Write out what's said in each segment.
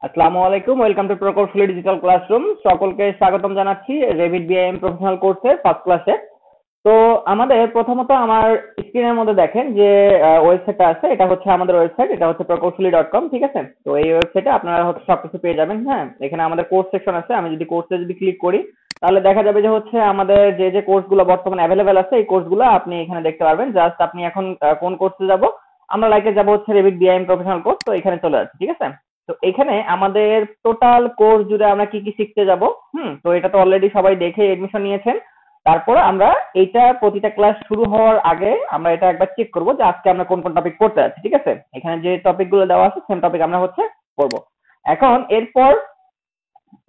আসসালামু আলাইকুম, welcome to প্রকৌশলী ডিজিটাল ক্লাসরুম। সকলকে স্বাগতম জানাচ্ছি রেভিট বিআইএম প্রফেশনাল কোর্সের ফার্স্ট ক্লাসে। তো আমাদের প্রথমত আমার স্ক্রিনের মধ্যে দেখেন যে ওয়েবসাইটটা আছে, এটা হচ্ছে আমাদের ওয়েবসাইট, এটা হচ্ছে প্রকৌশলী.com। ঠিক আছে, তো এই ওয়েবসাইটে আপনারা হচ্ছে সবকিছু পেয়ে যাবেন। হ্যাঁ, এখানে আমাদের কোর্স সেকশন আছে। আমি যদি কোর্সে ক্লিক করি তাহলে দেখা যাবে যে হচ্ছে আমাদের যে যে কোর্সগুলো বর্তমানে অ্যাভেলেবেল আছে এই কোর্সগুলো আপনি এখানে দেখতে পারবেন। জাস্ট আপনি এখন কোন কোর্সে যাব, আমরা লাইকে যাব হচ্ছে রেভিট বিআইএম প্রফেশনাল কোর্স, তো এখানে চলে আসছে। ঠিক আছে, তো এখানে আমাদের টোটাল কোর্স জুড়ে আমরা কি কি শিখতে যাব, তো এটা তো অলরেডি সবাই দেখে এডমিশন নিয়েছেন। তারপর আমরা এটা প্রতিটা ক্লাস শুরু হওয়ার আগে আমরা এটা একবার চেক করব যে আজকে আমরা কোন কোন টপিক পড়তে যাচ্ছি। ঠিক আছে, এখানে যে টপিক গুলো দেওয়া আছে সেম টপিক আমরা হচ্ছে পড়বো। এখন এরপর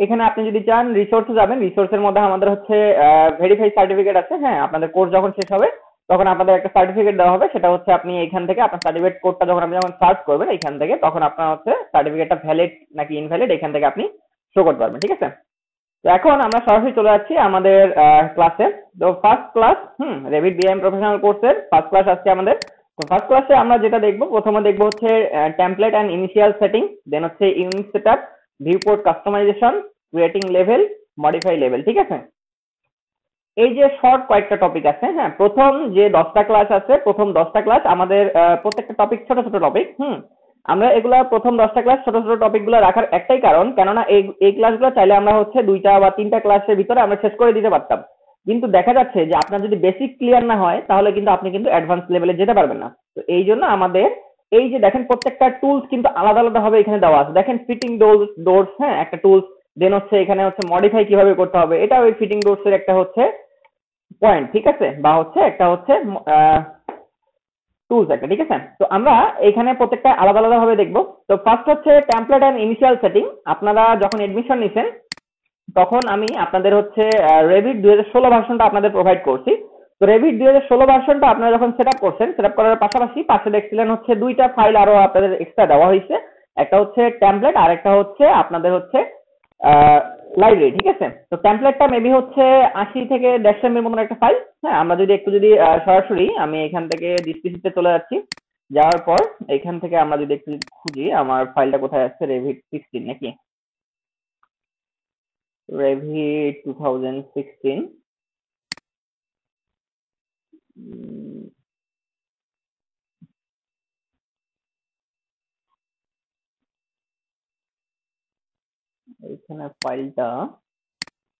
এখানে আপনি যদি চান রিসোর্সে যাবেন, রিসোর্সের মধ্যে আমাদের হচ্ছে ভেরিফাই সার্টিফিকেট আছে। হ্যাঁ, আপনাদের কোর্স যখন শেষ হবে তখন আপনাদের একটা সার্টিফিকেট দেওয়া হবে, সেটা হচ্ছে আপনি এখান থেকে আপনার সার্টিফিকেট কোডটা যখন আপনি যখন সার্চ করবেন এখান থেকে, তখন আপনার হচ্ছে সার্টিফিকেটটা ভ্যালিড নাকি ইনভ্যালিড এখান থেকে আপনি শো করতে পারবেন। ঠিক আছে, তো এখন আমরা সরাসরি চলে যাচ্ছি আমাদের ক্লাসে। তো ফার্স্ট ক্লাস রেভিট বিআইএম প্রফেশনাল কোর্সের ফার্স্ট ক্লাস আজকে আমাদের। তো ফার্স্ট ক্লাসে আমরা যেটা দেখবো, প্রথমে দেখবো হচ্ছে template and initial setting, then হচ্ছে unit setup, viewport customization, creating level, modify level. ঠিক আছে, এই যে শর্ট কয়েকটা টপিক আছে। হ্যাঁ, প্রথম যে 10টা ক্লাস আছে, প্রথম 10টা ক্লাস আমাদের প্রত্যেকটা টপিক ছোট ছোট টপিক। আমরা এগুলা প্রথম 10টা ক্লাস ছোট ছোট টপিক গুলো রাখার একটাই কারণ, কেননা এই এই ক্লাসগুলো চাইলে আমরা হচ্ছে 2টা বা 3টা ক্লাসের ভিতরে আমরা শেষ করে দিতে পারতাম। কিন্তু দেখা যাচ্ছে যে আপনার যদি বেসিক ক্লিয়ার না হয় তাহলে কিন্তু আপনি কিন্তু অ্যাডভান্স লেভেলে যেতে পারবেন না। তো এই জন্য আমাদের এই যে দেখেন প্রত্যেকটা টুলস কিন্তু আলাদা আলাদা ভাবে এখানে দেওয়া আছে। দেখেন ফিটিং ডোরস, হ্যাঁ একটা টুলস, দেন হচ্ছে এখানে হচ্ছে মডিফাই কিভাবে করতে হবে, এটা ওই ফিটিং ডোরস এর একটা হচ্ছে পয়েন্ট। ঠিক আছে, বা হচ্ছে একটা হচ্ছে টুলস একটা। ঠিক আছে, তো আমরা এখানে প্রত্যেকটা আলাদা আলাদা ভাবে দেখবো। তো ফার্স্ট হচ্ছে টেমপ্লেট এন্ড ইনিশিয়াল সেটিং। আপনারা যখন এডমিশন নিছেন তখন আমি আপনাদের হচ্ছে রেভিট 2016 ভার্সনটা আপনাদের প্রোভাইড করছি। তো রেভিট 2016 ভার্সনটা আপনারা যখন সেট আপ করছেন, সেট আপ করার পাশাপাশি পাশে দেখছিলেন হচ্ছে 2টা ফাইল আরো আপনাদের এক্সট্রা দেওয়া হয়েছে। একটা হচ্ছে টেমপ্লেট আর একটা হচ্ছে আপনাদের হচ্ছে লাইব্রেরি। ঠিক আছে, তো টেমপ্লেটটা মেবি হচ্ছে 80 থেকে 150 MB মতন একটা ফাইল। হ্যাঁ, আমরা যদি একটু যদি সরাসরি আমি এখান থেকে ডিসপিসিতে চলে যাচ্ছি, যাওয়ার পর এখান থেকে আমরা যদি একটু খুঁজি আমার ফাইলটা কোথায় আছে, রেভিট 16 নাকি রেভিট 2016। এখানে ফাইলটা,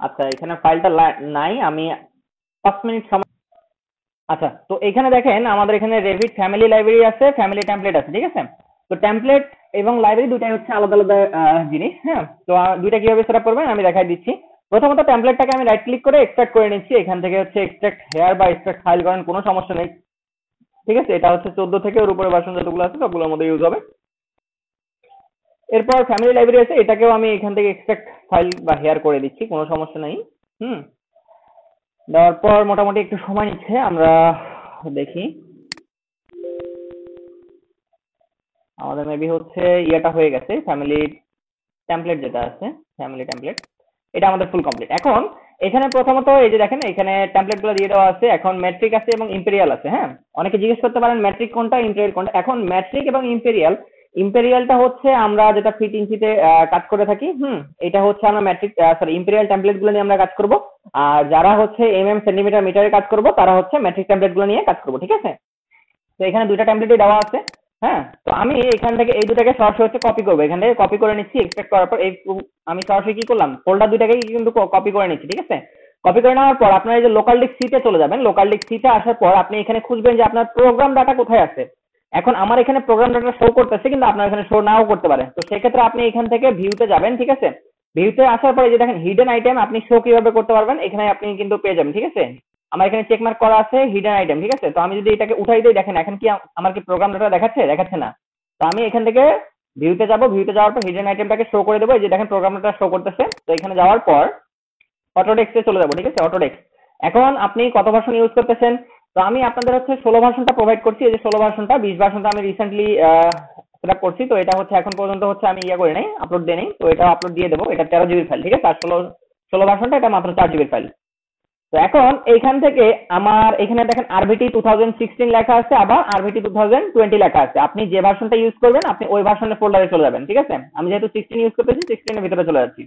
আচ্ছা এখানে ফাইলটা নাই, আমি 5 মিনিট সময়। আচ্ছা, তো এখানে দেখেন আমাদের এখানে রেভিট ফ্যামিলি লাইব্রেরি আছে, ফ্যামিলি টেমপ্লেট আছে। ঠিক আছে, তো টেমপ্লেট এবং লাইব্রেরি দুটাই হচ্ছে আলাদা আলাদা জিনিস। হ্যাঁ, তো দুইটা কিভাবে সেটআপ করবেন আমি দেখাই দিচ্ছি। প্রথমত টেমপ্লেটটাকে আমি রাইট ক্লিক করে এক্সট্রাক্ট করে নিচ্ছি। এখান থেকে হচ্ছে এক্সট্রাক্ট হেয়ার বা এক্সট্রাক্ট ফাইল করেন, কোনো সমস্যা নেই। ঠিক আছে, এটা হচ্ছে 14 থেকে ওর উপরে ভার্সন যতগুলো আছে সবগুলোর মধ্যে ইউজ হবে। এরপর ফ্যামিলি লাইব্রেরি আছে, এটাকেও আমি এখান থেকে এক্সট্রাক্ট ফাইল বা হেয়ার করে দিচ্ছি, কোনো সমস্যা নেই। হুম, দেওয়ার পর মোটামুটি একটু সময় নিচ্ছে, আমরা দেখি আমাদের মেবি হচ্ছে ইয়েটা হয়ে গেছে। ফ্যামিলি টেমপ্লেট যেটা আছে, ফ্যামিলি টেমপ্লেট, এটা আমাদের ফুল কমপ্লিট। এখন এখানে প্রথমত এই যে দেখেন এখানে টেমপ্লেট গুলো দিয়ে দেওয়া আছে। এখন ম্যাট্রিক আছে এবং ইম্পেরিয়াল আছে। হ্যাঁ, অনেকে জিজ্ঞেস করতে পারেন ম্যাট্রিক কোনটা, ইম্পেরিয়াল কোনটা। এখন ম্যাট্রিক এবং ইম্পেরিয়াল, ইম্পেরিয়ালটা হচ্ছে আমরা যেটা ফিট ইঞ্চিতে কাজ করে থাকি। এটা হচ্ছে আমরা ম্যাট্রিক সরি ইম্পেরিয়াল টেমপ্লেট গুলো নিয়ে আমরা কাজ করব। আর যারা হচ্ছে সেন্টিমিটার মিটারে কাজ করব তারা হচ্ছে ম্যাট্রিক টেমপ্লেট গুলো নিয়ে কাজ করব। ঠিক আছে, তো এখানে দুইটা টেমপ্লেটই দেওয়া আছে। হ্যাঁ, তো আমি এখান থেকে এই দুটাকে সরাসরি হচ্ছে কপি করবো, এখান থেকে কপি করে নিচ্ছি। এক্সট্রাক্ট করার পর এই আমি সরাসরি কি করলাম, ফোল্ডার দুইটাকেই কিন্তু কপি করে নিচ্ছি। ঠিক আছে, কপি করে নেওয়ার পর আপনার এই যে লোকাল ডিস্ক সিটে চলে যাবেন। লোকাল ডিস্ক সিটে আসার পর আপনি এখানে খুঁজবেন যে আপনার প্রোগ্রাম ডাটা কোথায় আছে। এখন আমার এখানে প্রোগ্রাম ডাটা শো করতেছে, কিন্তু আপনার এখানে শো নাও করতে পারে। তো সেক্ষেত্রে আপনি এখান থেকে ভিউতে যাবেন। ঠিক আছে, ভিউতে আসার পরে যে দেখেন হিডেন আইটেম, আপনি শো কিভাবে করতে পারবেন এখানে আপনি কিন্তু পেয়ে যাবেন। ঠিক আছে, আমার এখানে চেক মার্ক করা আছে হিডেন আইটেম। ঠিক আছে, তো আমি যদি এটাকে উঠাই দিই, দেখেন এখন কি আমার কি প্রোগ্রাম ডাটা দেখাচ্ছে, দেখাচ্ছে না। তো আমি এখান থেকে ভিউতে যাব, ভিউতে যাওয়ার পর হিডেন আইটেমটাকে শো করে দেবো। এই যে দেখেন প্রোগ্রাম ডাটা শো করতেছে। তো এখানে যাওয়ার পর অটোডেস্কে চলে যাবো। ঠিক আছে, অটোডেস্ক। এখন আপনি কত ভার্সন ইউজ করতেছেন, তো আমি আপনাদের হচ্ছে 16 ভার্সনটা প্রোভাইড করছি। এই যে 16 ভার্সনটা, 20 ভার্সনটা আমি রিসেন্টলি সেটআপ করছি। তো এটা হচ্ছে এখন পর্যন্ত হচ্ছে আমি ইয়ে করে নেই, আপলোড দিয়ে নেই। তো এটা আপলোড দিয়ে দেবো। এটা 13 জিবির ফাইল। ঠিক আছে, আর 16 ভার্সনটা এটা মাত্র 4 জিবির ফাইল। তো এখন এইখান থেকে আমার এখানে দেখেন আরভিটি 2016 লেখা আছে, আবার আরভিটি 2020 লেখা আছে। আপনি যে ভার্সনটা ইউজ করবেন আপনি ওই ভার্সনের ফোল্ডারে চলে যাবেন, ঠিক আছে? আমি যেহেতু 16 ইউজ করতেছি 16 এর ভিতরে চলে যাচ্ছি।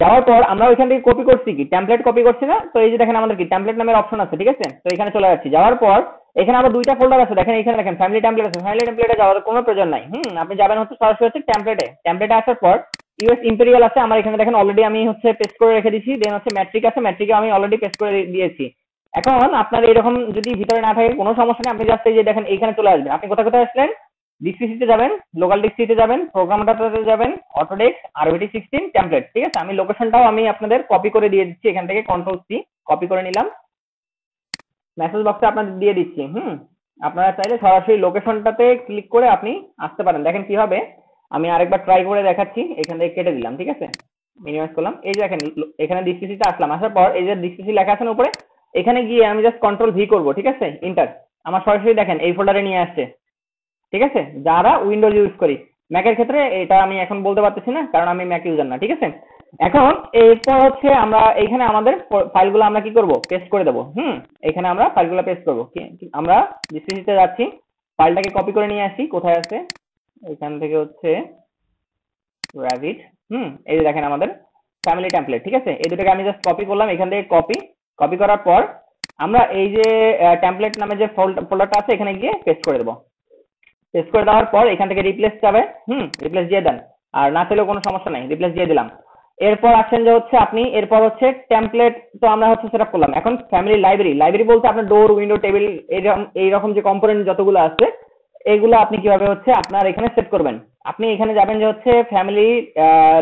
যাওয়ার পর আমরা ওইখান থেকে কপি করছি, কি টেমপ্লেট কপি করছি না? তো এই যে দেখেন আমাদের কি টেমপ্লেট নামের অপশন আছে, ঠিক আছে? তো এখানে চলে যাচ্ছি। যাওয়ার পর এখানে আবার দুইটা ফোল্ডার আছে, দেখেন এখানে দেখেন ফ্যামিলি টেমপ্লেট আছে। ফ্যামিলি টেমপ্লেটে যাওয়ার কোনো প্রয়োজন নাই। আপনি যাবেন হচ্ছে সরাসরি হচ্ছে টেমপ্লেটে। টেমপ্লেটে আসার পর ইউএস ইম্পেরিয়াল আছে আমার এখানে, দেখেন অলরেডি আমি হচ্ছে পেস্ট করে রেখে দিয়েছি। দেন হচ্ছে ম্যাট্রিক আছে, ম্যাট্রিকে আমি অলরেডি পেস্ট করে দিয়েছি। এখন আপনার এরকম যদি ভিতরে না থাকে কোনো সমস্যা নেই, আপনি জাস্ট এই যে দেখেন এইখানে চলে আসবেন। আপনি কোথায় কোথায় আসলেন? ডিসপিসিতে যাবেন, লোকাল ডিসপিসিতে যাবেন, প্রোগ্রাম ডাটাতে যাবেন, অটোডেস্ক, আরভিটি 16 টেমপ্লেট, ঠিক আছে? আমি লোকেশনটাও আমি আপনাদের কপি করে দিয়ে দিচ্ছি, এখান থেকে কন্ট্রোল সি কপি করে নিলাম, মেসেজ বক্সে আপনাদের দিয়ে দিচ্ছি। আপনারা চাইলে সরাসরি লোকেশনটাতে ক্লিক করে আপনি আসতে পারেন। দেখেন কি হবে, আমি আরেকবার ট্রাই করে দেখাচ্ছি। এখান থেকে কেটে দিলাম, ঠিক আছে? মিনিমাইজ করলাম। এই যে দেখেন এখানে ডিসপিসিতে আসলাম, আসার পর এই যে ডিসপিসি লেখা আছে না উপরে, এখানে গিয়ে আমি জাস্ট কন্ট্রোল ভি করবো, ঠিক আছে? ইন্টার। আমার সরাসরি দেখেন এই ফোল্ডারে নিয়ে আসছে, ঠিক আছে? যারা উইন্ডোজ ইউজ করি, ম্যাকের ক্ষেত্রে এটা আমি এখন বলতে পারতেছি না কারণ আমি ম্যাক ইউজার না, ঠিক আছে? এখন এরপর হচ্ছে আমরা এখানে আমাদের ফাইলগুলো আমরা কি করব, পেস্ট করে দেবো। এখানে আমরা ফাইলগুলো পেস্ট করবো। আমরা ডিসপিসিতে যাচ্ছি, ফাইলটাকে কপি করে নিয়ে আসি। কোথায় আছে? এখান থেকে হচ্ছে র্যাভিট। এই যে দেখেন আমাদের ফ্যামিলি টেমপ্লেট, ঠিক আছে? এই দুটোকে আমি জাস্ট কপি করলাম, এখান থেকে কপি কপি করার পর আমরা এই যে টেমপ্লেট নামে যে ফোল্ডারটা আছে এখানে গিয়ে পেস্ট করে দেবো। পেস্ট করে দেওয়ার পর এখান থেকে রিপ্লেস যাবে, রিপ্লেস দিয়ে দেন। আর না চাইলেও কোনো সমস্যা নাই, রিপ্লেস দিয়ে দিলাম। এরপর আসেন যে হচ্ছে আপনি এরপর হচ্ছে টেমপ্লেট তো আমরা হচ্ছে সেটআপ করলাম। এখন ফ্যামিলি লাইব্রেরি, লাইব্রেরি বলতে আপনার ডোর, উইন্ডো, টেবিল, এইরকম যে কম্পোনেন্ট যতগুলো আছে এগুলো আপনি কিভাবে হচ্ছে আপনার এখানে সেট করবেন। আপনি এখানে যাবেন যে হচ্ছে ফ্যামিলি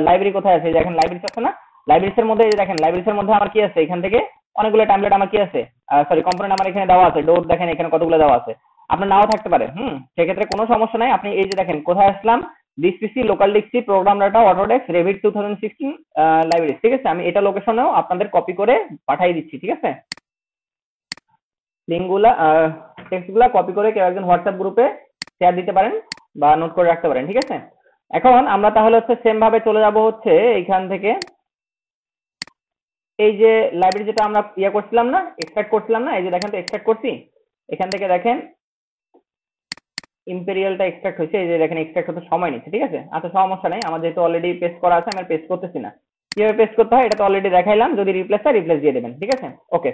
লাইব্রেরি কোথায় আছে, দেখেন লাইব্রেরিস আছে না? লাইব্রেরিস এর মধ্যে দেখেন লাইব্রেরিস এর মধ্যে আমার কি আছে, এখান থেকে অনেকগুলো টেমপ্লেট আমার কি আছে, সরি কম্পোনেন্ট আমার এখানে দেওয়া আছে। ডোর দেখেন এখানে কতগুলো দেওয়া আছে, আপনার নাও থাকতে পারে। সেক্ষেত্রে কোনো সমস্যা নাই। আপনি এই যে দেখেন কোথায় আসলাম, this PC, local DC, program data, Autodesk, Revit 2016 library, ঠিক আছে? আমি এটা লোকেশনেও আপনাদের কপি করে পাঠিয়ে দিচ্ছি, ঠিক আছে? লিঙ্কগুলা টেক্সটগুলা কপি করে কেউ একজন হোয়াটসঅ্যাপ গ্রুপে শেয়ার দিতে পারেন বা নোট করে রাখতে পারেন, ঠিক আছে? এখন আমরা তাহলে হচ্ছে সেম ভাবে চলে যাব হচ্ছে এইখান থেকে এই যে লাইব্রেরি যেটা আমরা ইয়ে করছিলাম না, এক্সট্রাক্ট করছিলাম না, এই যে দেখেন তো এক্সট্রাক্ট করছি। এখান থেকে দেখেন ইম্পেরিয়ালটা এক্সট্রাক্ট হয়েছে, এই যে দেখেন এক্সট্রাক্ট হতে সময় নিচ্ছে, ঠিক আছে? আচ্ছা সমস্যা নেই, আমার যেহেতু অলরেডি পেস্ট করা আছে আমি পেস্ট করতেছি না। কিভাবে পেস্ট করতে হয় এটা তো অলরেডি দেখাইলাম, যদি রিপ্লেস হয় রিপ্লেস দিয়ে দেবেন, ঠিক আছে? ওকে,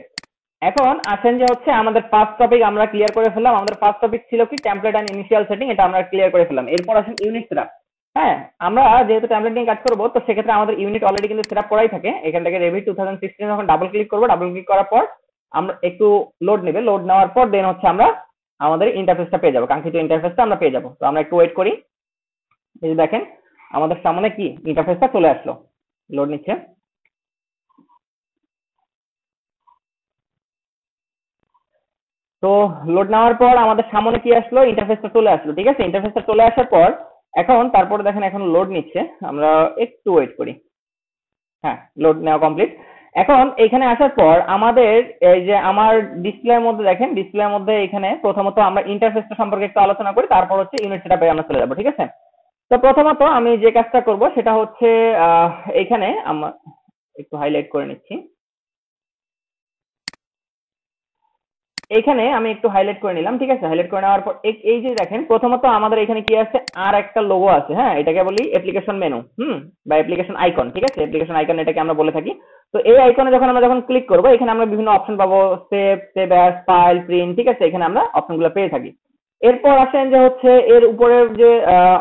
এখন আসেন যে হচ্ছে আমাদের ফার্স্ট টপিক আমরা ক্লিয়ার করে ফেললাম। আমাদের ফার্স্ট টপিক ছিল কি টেমপ্লেট এন্ড ইনিশিয়াল সেটিং, এটা আমরা ক্লিয়ার করে ফেললাম। এরপর আসেন ইউনিট সেটআপ। হ্যাঁ, আমরা যেহেতু টেমপ্লেট নিয়ে কাজ করবো তো সেক্ষেত্রে আমাদের ইউনিট অলরেডি কিন্তু সেটআপ করাই থাকে। এখান থেকে রেভিট 2016 যখন ডাবল ক্লিক করবো, ডাবল ক্লিক করার পর আমরা একটু লোড নেবে, লোড নেওয়ার পর দেন হচ্ছে আমরা আমাদের ইন্টারফেসটা পেয়ে যাবো, কাঙ্ক্ষিত ইন্টারফেসটা আমরা পেয়ে যাবো। তো আমরা একটু ওয়েট করি। এই যে দেখেন আমাদের সামনে কি ইন্টারফেসটা চলে আসলো, লোড নিচ্ছে। তো লোড নেওয়ার পর আমাদের সামনে কি আসলো, ইন্টারফেসটা চলে আসলো, ঠিক আছে? ইন্টারফেসটা চলে আসার পর এখন তারপরে দেখেন এখন লোড নিচ্ছে, আমরা একটু ওয়েট করি। হ্যাঁ, লোড নেওয়া কমপ্লিট। এখন এখানে আসার পর আমাদের এই যে আমার ডিসপ্লের মধ্যে দেখেন, ডিসপ্লের মধ্যে এখানে প্রথমত আমরা ইন্টারফেসটা সম্পর্কে একটু আলোচনা করি, তারপর হচ্ছে ইউনিট সেটআপে আমরা চলে যাবো, ঠিক আছে? তো প্রথমত আমি যে কাজটা করব সেটা হচ্ছে এখানে আমরা একটু হাইলাইট করে নিচ্ছি। এইখানে আমি একটু হাইলাইট করে নিলাম, ঠিক আছে? হাইলাইট করে নেওয়ার পর এই যে দেখেন প্রথমত আমাদের এখানে কি আছে, আর একটা লোগো আছে। হ্যাঁ, এটাকে বলি অ্যাপ্লিকেশন মেনু, বা অ্যাপ্লিকেশন আইকন, ঠিক আছে? অ্যাপ্লিকেশন আইকন এটাকে আমরা বলে থাকি। তো এই আইকনে যখন ক্লিক করব এখানে আমরা বিভিন্ন অপশন পাবো, সেভ অ্যাজ, ফাইল, প্রিন্ট, ঠিক আছে? এখানে আমরা অপশনগুলো পেয়ে থাকি। এরপর আসেন যে হচ্ছে এর উপরের যে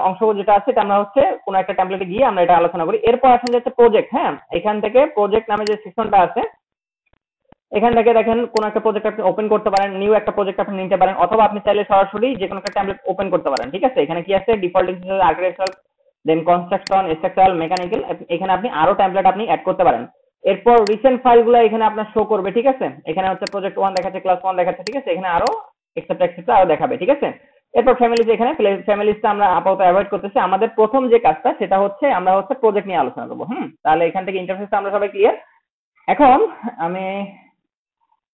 অংশ যেটা আছে এটা আমরা হচ্ছে কোনো একটা টেমপ্লেটে গিয়ে আমরা এটা আলোচনা করি। এরপর আসেন যে হচ্ছে প্রজেক্ট। হ্যাঁ, এখান থেকে প্রজেক্ট নামে যে সেকশনটা আছে এখান থেকে দেখেন কোন একটা প্রজেক্ট আপনি ওপেন করতে পারেন, নিউ একটা প্রজেক্ট আপনি নিতে পারেন, অথবা আপনি চাইলে সরাসরি যে কোনো একটা টেমপ্লেট ওপেন করতে পারেন, ঠিক আছে? এখানে কি আছে, ডিফল্ট হিসেবে আর্কিটেকচারাল, দেন কনস্ট্রাকশন, স্ট্রাকচারাল, মেকানিক্যাল, এখানে আপনি আরো টেমপ্লেট আপনি অ্যাড করতে পারেন। এরপর রিসেন্ট ফাইলগুলো এখানে আপনার শো করবে, ঠিক আছে? এখানে হচ্ছে প্রজেক্ট 1 দেখাচ্ছে, ক্লাস 1 দেখাচ্ছে, ঠিক আছে? এখানে আরো এক্সেট্রা এক্সেট্রা আরো দেখাবে, ঠিক আছে? এরপর ফ্যামিলিজ, এখানে ফ্যামিলিজটা আমরা আপাতত অ্যাভয়েড করতেছি। আমাদের প্রথম যে কাজটা সেটা হচ্ছে আমরা হচ্ছে প্রজেক্ট নিয়ে আলোচনা করবো। তাহলে এখান থেকে ইন্টারফেসটা আমরা সবাই ক্লিয়ার। এখন আমি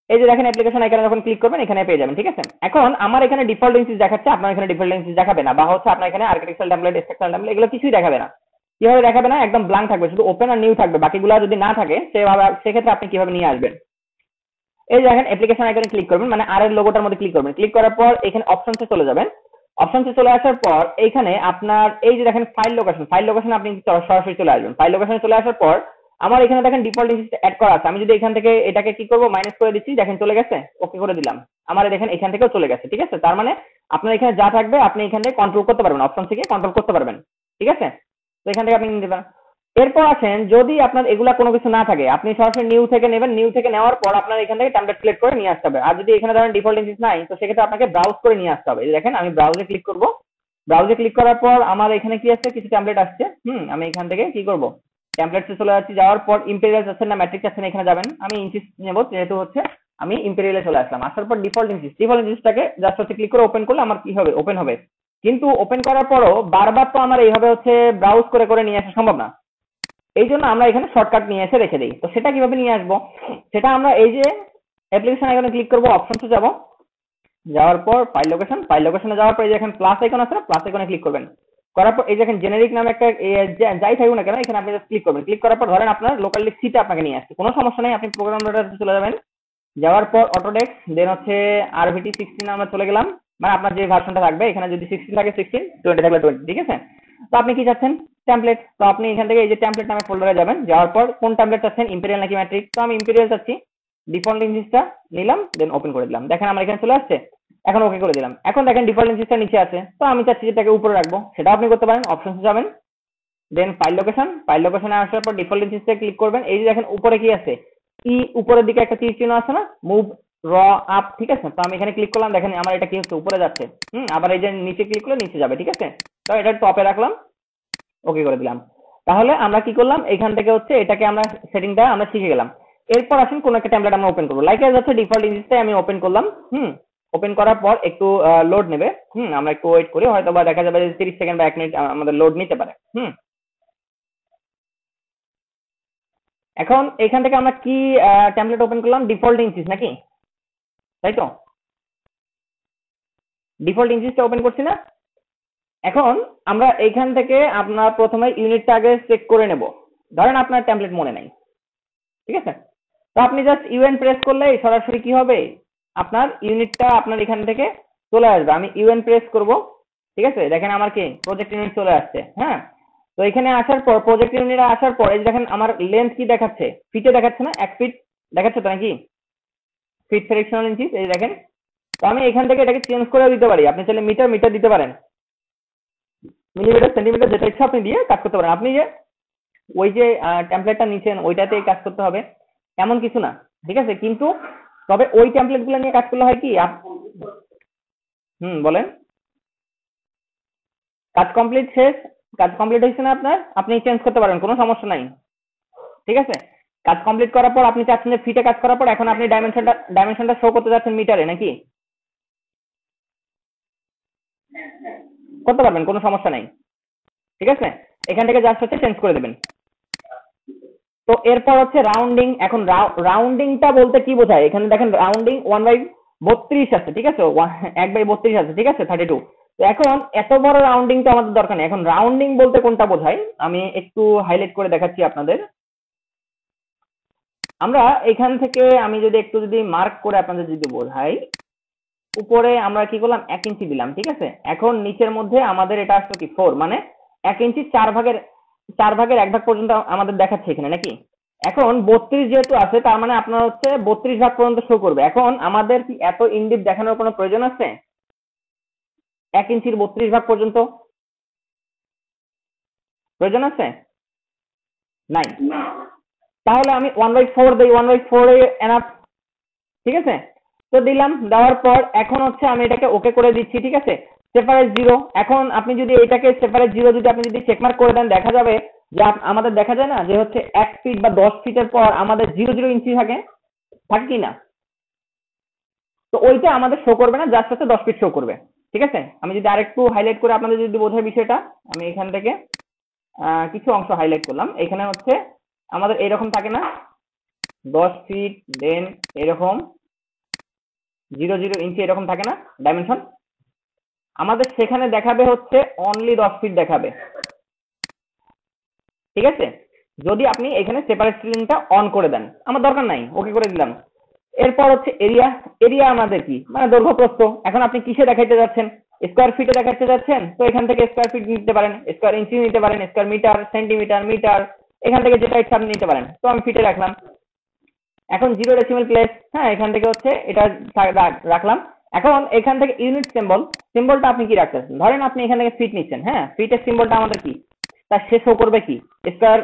এই যে দেখেন অ্যাপ্লিকেশন আইকনে যখন ক্লিক করবেন এখানে পেয়ে যাবেন, ঠিক আছে? এখন আমার এখানে ডিফল্ট ইনস্টেন্স দেখাচ্ছে, আপনার এখানে ডিফল্ট ইনস্টেন্স দেখাবে না, বা হচ্ছে আপনার এখানে আর্কিটেকচারাল টেমপ্লেট, স্ট্রাকচারাল টেমপ্লেট এগুলো কিছুই দেখাবে না। কিভাবে দেখাবে না? একদম ব্ল্যাঙ্ক থাকবে, শুধু ওপেন আর নিউ থাকবে, বাকিগুলো যদি না থাকে সেক্ষেত্রে আপনি কিভাবে নিয়ে আসবেন? এই যে দেখেন অ্যাপ্লিকেশন আইকনে ক্লিক করবেন, মানে আর এর লোগোটার মধ্যে ক্লিক করবেন। ক্লিক করার পর এখানে অপশনসে চলে যাবেন। অপশনসে চলে আসার পর এইখানে আপনার এই যে দেখেন ফাইল লোকেশন আপনি সরাসরি চলে আসবেন। ফাইল লোকেশনে চলে আসার পর আমার এখানে দেখেন ডিফল্ট ইনস্টেন্স অ্যাড করা আছে। আমি যদি এখান থেকে এটাকে কি করব, মাইনাস করে দিচ্ছি, দেখেন চলে গেছে, ওকে করে দিলাম। আমার দেখেন এখান থেকেও চলে গেছে, ঠিক আছে। তার মানে আপনার এখানে যা থাকবে আপনি এখান থেকে কন্ট্রোল করতে পারবেন, অপশন থেকে কন্ট্রোল করতে পারবেন, ঠিক আছে। তো এখান থেকে আপনি নিতে পারেন। এরপর আসেন, যদি আপনার এগুলা কোনো কিছু না থাকে আপনি সরাসরি নিউ থেকে নেবেন। নিউ থেকে নেওয়ার পর আপনার এখান থেকে টেমপ্লেট সিলেক্ট করে নিয়ে আসতে হবে। আর যদি এখানে ধরেন ডিফল্ট ইনস্টেন্স নাই, তো সেক্ষেত্রে আপনাকে ব্রাউজ করে নিয়ে আসতে হবে। এই দেখেন আমি ব্রাউজে ক্লিক করব। ব্রাউজে ক্লিক করার পর আমার এখানে কি আছে, কিছু টেমপ্লেট আসছে। আমি এখান থেকে কি করব, টেমপ্লেটসে চলে যাচ্ছি। যাওয়ার পর ইম্পেরিয়াল আছেন না ম্যাট্রিক্স আছেন, এখানে যাবেন। আমি ইনচিস নেব, যেহেতু হচ্ছে আমি ইম্পেরিয়ালে চলে আসলাম। আসার পর ডিফল্ট ইনচিসটাকে জাস্ট হচ্ছে ক্লিক করে ওপেন করলে আমার কি হবে, ওপেন হবে। কিন্তু ওপেন করার পরও বারবার তো আমার এইভাবে হচ্ছে ব্রাউজ করে করে নিয়ে আসা সম্ভব না। এই জন্য আমরা এখানে শর্টকাট নিয়ে এসে রেখে দিই। তো সেটা কিভাবে নিয়ে আসবো, সেটা আমরা এই যে অ্যাপ্লিকেশন আইকনে ক্লিক করব, অপশনসে যাব। যাওয়ার পর ফাইল লোকেশনে যাওয়ার পর এই যে এখানে প্লাস আইকন আছে না, প্লাস আইকনে ক্লিক করবেন। করার পর এই যে এখানে জেনারিক নামে একটা যাই থাকুক না কেন, এখানে আপনি জাস্ট ক্লিক করবেন। ক্লিক করার পর ধরেন আপনার লোকাল সিটা আপনাকে নিয়ে আসছে, কোনো সমস্যা নেই, আপনি প্রোগ্রাম লোডারে চলে যাবেন। যাওয়ার পর অটোডেস্ক, দেন হচ্ছে আরভিটি 16 আমরা চলে গেলাম। মানে আপনার যে ভার্সনটা থাকবে, এখানে যদি 16 থাকে 16, 20 থাকলে 20, ঠিক আছে। তো আপনি কি চাচ্ছেন, টেমপ্লেট। তো আপনি এখান থেকে এই যে টেমপ্লেট নামে ফোল্ডারে যাবেন। যাওয়ার পর কোন টেমপ্লেট চাচ্ছেন, ইম্পেরিয়াল নাকি ম্যাট্রিক্স। তো আমি ইম্পেরিয়াল চাচ্ছি, ডিফল্ট ইনস্টেন্সটা নিলাম, দেন ওপেন করে দিলাম। দেখেন আমার এখানে চলে আসছে। এখন ওকে করে দিলাম। এখন দেখেন ডিফল্ট ইনস্টেন্সটা নিচে আছে, তো আমি চাচ্ছি যেটাকে উপরে রাখবো, সেটা আপনি করতে পারেন। অপশনসে যাবেন, দেন ফাইল লোকেশনে আসার পর ডিফল্ট ইনস্টেন্সে ক্লিক করবেন। এই যে দেখেন উপরে কি আছে, উপরের দিকে একটা তীর চিহ্ন আছে না, মুভ র আপ, ঠিক আছে। তো আমি এখানে ক্লিক করলাম, দেখেন আমার এটা কি হচ্ছে, উপরে যাচ্ছে। আবার এই যে নিচে ক্লিক করলে নিচে যাবে, ঠিক আছে। তো এটা টপে রাখলাম, ওকে করে দিলাম। তাহলে আমরা কি করলাম, এখান থেকে হচ্ছে এটাকে আমরা সেটিংটা আমরা শিখে গেলাম। এরপর আসুন কোন একটা টেমপ্লেট আমরা ওপেন করবো। লাইক এজ হচ্ছে ডিফল্ট ইনস্টেন্সটাই আমি ওপেন করলাম। ওপেন করার পর একটু লোড নেবে। আমরা একটু ওয়েট করি, হয়তো বা দেখা যাবে যে 30 সেকেন্ড বা 1 মিনিট আমাদের লোড নিতে পারে। এখন এখান থেকে আমরা কি টেমপ্লেট ওপেন করলাম, ডিফল্ট ইনস্টেন্স নাকি, তাই তো? ডিফল্ট ইনস্টেন্সটা ওপেন করছি না। এখন আমরা এইখান থেকে আপনার প্রথমে ইউনিটটা আগে চেক করে নেব। ধরেন আপনার টেমপ্লেট মনে নাই, ঠিক আছে। তো আপনি জাস্ট ইউএন প্রেস করলে সরাসরি কি হবে, আপনার ইউনিটটা আপনার এখান থেকে চলে আসবে। আমি ইউএন প্রেস করব, ঠিক আছে। দেখেন আমার কি প্রজেক্ট ইউনিট চলে আসছে। হ্যাঁ, তো এখানে আসার পর প্রজেক্ট ইউনিট আসার পর এই যে দেখেন আমার লেন্থ কি দেখাচ্ছে, ফিটে দেখাচ্ছে না, 1 ফিট দেখাচ্ছে তো নাকি, ফিট ফ্র্যাকশনাল ইঞ্চিস, এই দেখেন। তো আমি এখান থেকে এটাকে চেঞ্জ করে দিতে পারি। আপনি চাইলে মিটার দিতে পারেন, মিলিমিটার সেন্টিমিটার যেটা ইচ্ছা আপনি দিয়ে কাজ করতে পারেন। আপনি যে ওই যে টেমপ্লেটটা নিচ্ছেন ওইটাতেই কাজ করতে হবে এমন কিছু না, ঠিক আছে। কিন্তু তবে ওই টেমপ্লেট গুলো নিয়ে কাজ করলে হয় কি, বলেন। কাজ কমপ্লিট শেষ, কাজ কমপ্লিট হয়েছে না আপনার, আপনি চেঞ্জ করতে পারেন, কোনো সমস্যা নাই, ঠিক আছে। কাজ কমপ্লিট করার পর আপনি চাচ্ছেন যে ফিটে কাজ করার পর এখন আপনি ডাইমেনশনটা শো করতে যাচ্ছেন মিটারে নাকি, করতে পারবেন, কোনো সমস্যা নাই, ঠিক আছে। এখান থেকে জাস্ট হচ্ছে চেঞ্জ করে দেবেন। তো এরপর হচ্ছে রাউন্ডিং। এখন রাউন্ডিংটা বলতে কি বোঝায়, এখানে দেখেন রাউন্ডিং 1/32 আছে, ঠিক আছে, 1/32 আছে, ঠিক আছে, 32। তো এখন এত বড় রাউন্ডিং তো আমাদের দরকার নেই। এখন রাউন্ডিং বলতে কোনটা বোঝায় আমি একটু হাইলাইট করে দেখাচ্ছি আপনাদের। আমরা এখান থেকে আমি যদি একটু যদি মার্ক করে আপনাদের যদি বোঝাই, উপরে আমরা কি করলাম 1 ইঞ্চি দিলাম, ঠিক আছে। এখন নিচের মধ্যে আমাদের এটা আসছে কি 4, মানে 1 ইঞ্চি 4 ভাগের 1 ভাগ পর্যন্ত আমাদের দেখাচ্ছে এখানে নাকি। এখন 32 যেহেতু আছে, তার মানে আপনার হচ্ছে 32 ভাগ পর্যন্ত শো করবে। এখন আমাদের কি এত ইনডিপ দেখানোর কোনো প্রয়োজন আছে, 1 ইঞ্চির 32 ভাগ পর্যন্ত প্রয়োজন আছে? নাই। তাহলে আমি 1/4 দিই, 1/4 এনাফ, ঠিক আছে। তো দিলাম, দেওয়ার পর এখন হচ্ছে আমি এটাকে ওকে করে দিচ্ছি, ঠিক আছে। সেপারেট 0, এখন আপনি যদি এটাকে সেপারেট 0 যদি আপনি যদি চেকমার্ক করে দেন, দেখা যাবে যে আমাদের দেখা যায় না যে হচ্ছে 1 ফিট বা 10 ফিটের পর আমাদের 0 ইঞ্চি থাকে কি না। তো ওইটা আমাদের শো করবে না, জাস্ট হচ্ছে 10 ফিট শো করবে, ঠিক আছে। আমি যদি আরেকটু হাইলাইট করে আপনাদের যদি বোঝায় বিষয়টা, আমি এখান থেকে কিছু অংশ হাইলাইট করলাম। এখানে হচ্ছে আমাদের এরকম থাকে না 10 ফিট, দেন এরকম 0 ইঞ্চি এরকম থাকে না ডাইমেনশন, আমাদের সেখানে দেখাবে হচ্ছে অনলি 10 ফিট দেখাবে, ঠিক আছে। যদি আপনি এখানে সেপারেট স্ক্রিনটা অন করে দেন, আমার দরকার নাই, ওকে করে দিলাম। এরপর হচ্ছে এরিয়া। এরিয়া আমাদের কি মানে দৈর্ঘ্য প্রস্থ। এখন আপনি কিসে দেখাইতে যাচ্ছেন? স্কয়ার ফিটে দেখাতে যাচ্ছেন, তো এখান থেকে স্কয়ার ফিট নিতে পারেন, স্কয়ার ইঞ্চি নিতে পারেন, স্কয়ার মিটার, সেন্টিমিটার, মিটার, এখান থেকে যেটা ইচ্ছা আপনি নিতে পারেন। তো আমি ফিটে রাখলাম। এখন 0 ডেসিমেল প্লেস, হ্যাঁ এখান থেকে হচ্ছে এটা রাখলাম। এখন এখান থেকে ইউনিট সিম্বলটা আপনি কি রাখতেছেন? ধরেন আপনি এখান থেকে ফিট নিচ্ছেন, হ্যাঁ ফিটের সিম্বলটা আমাদের কি তার সে শো করবে কি স্কয়ার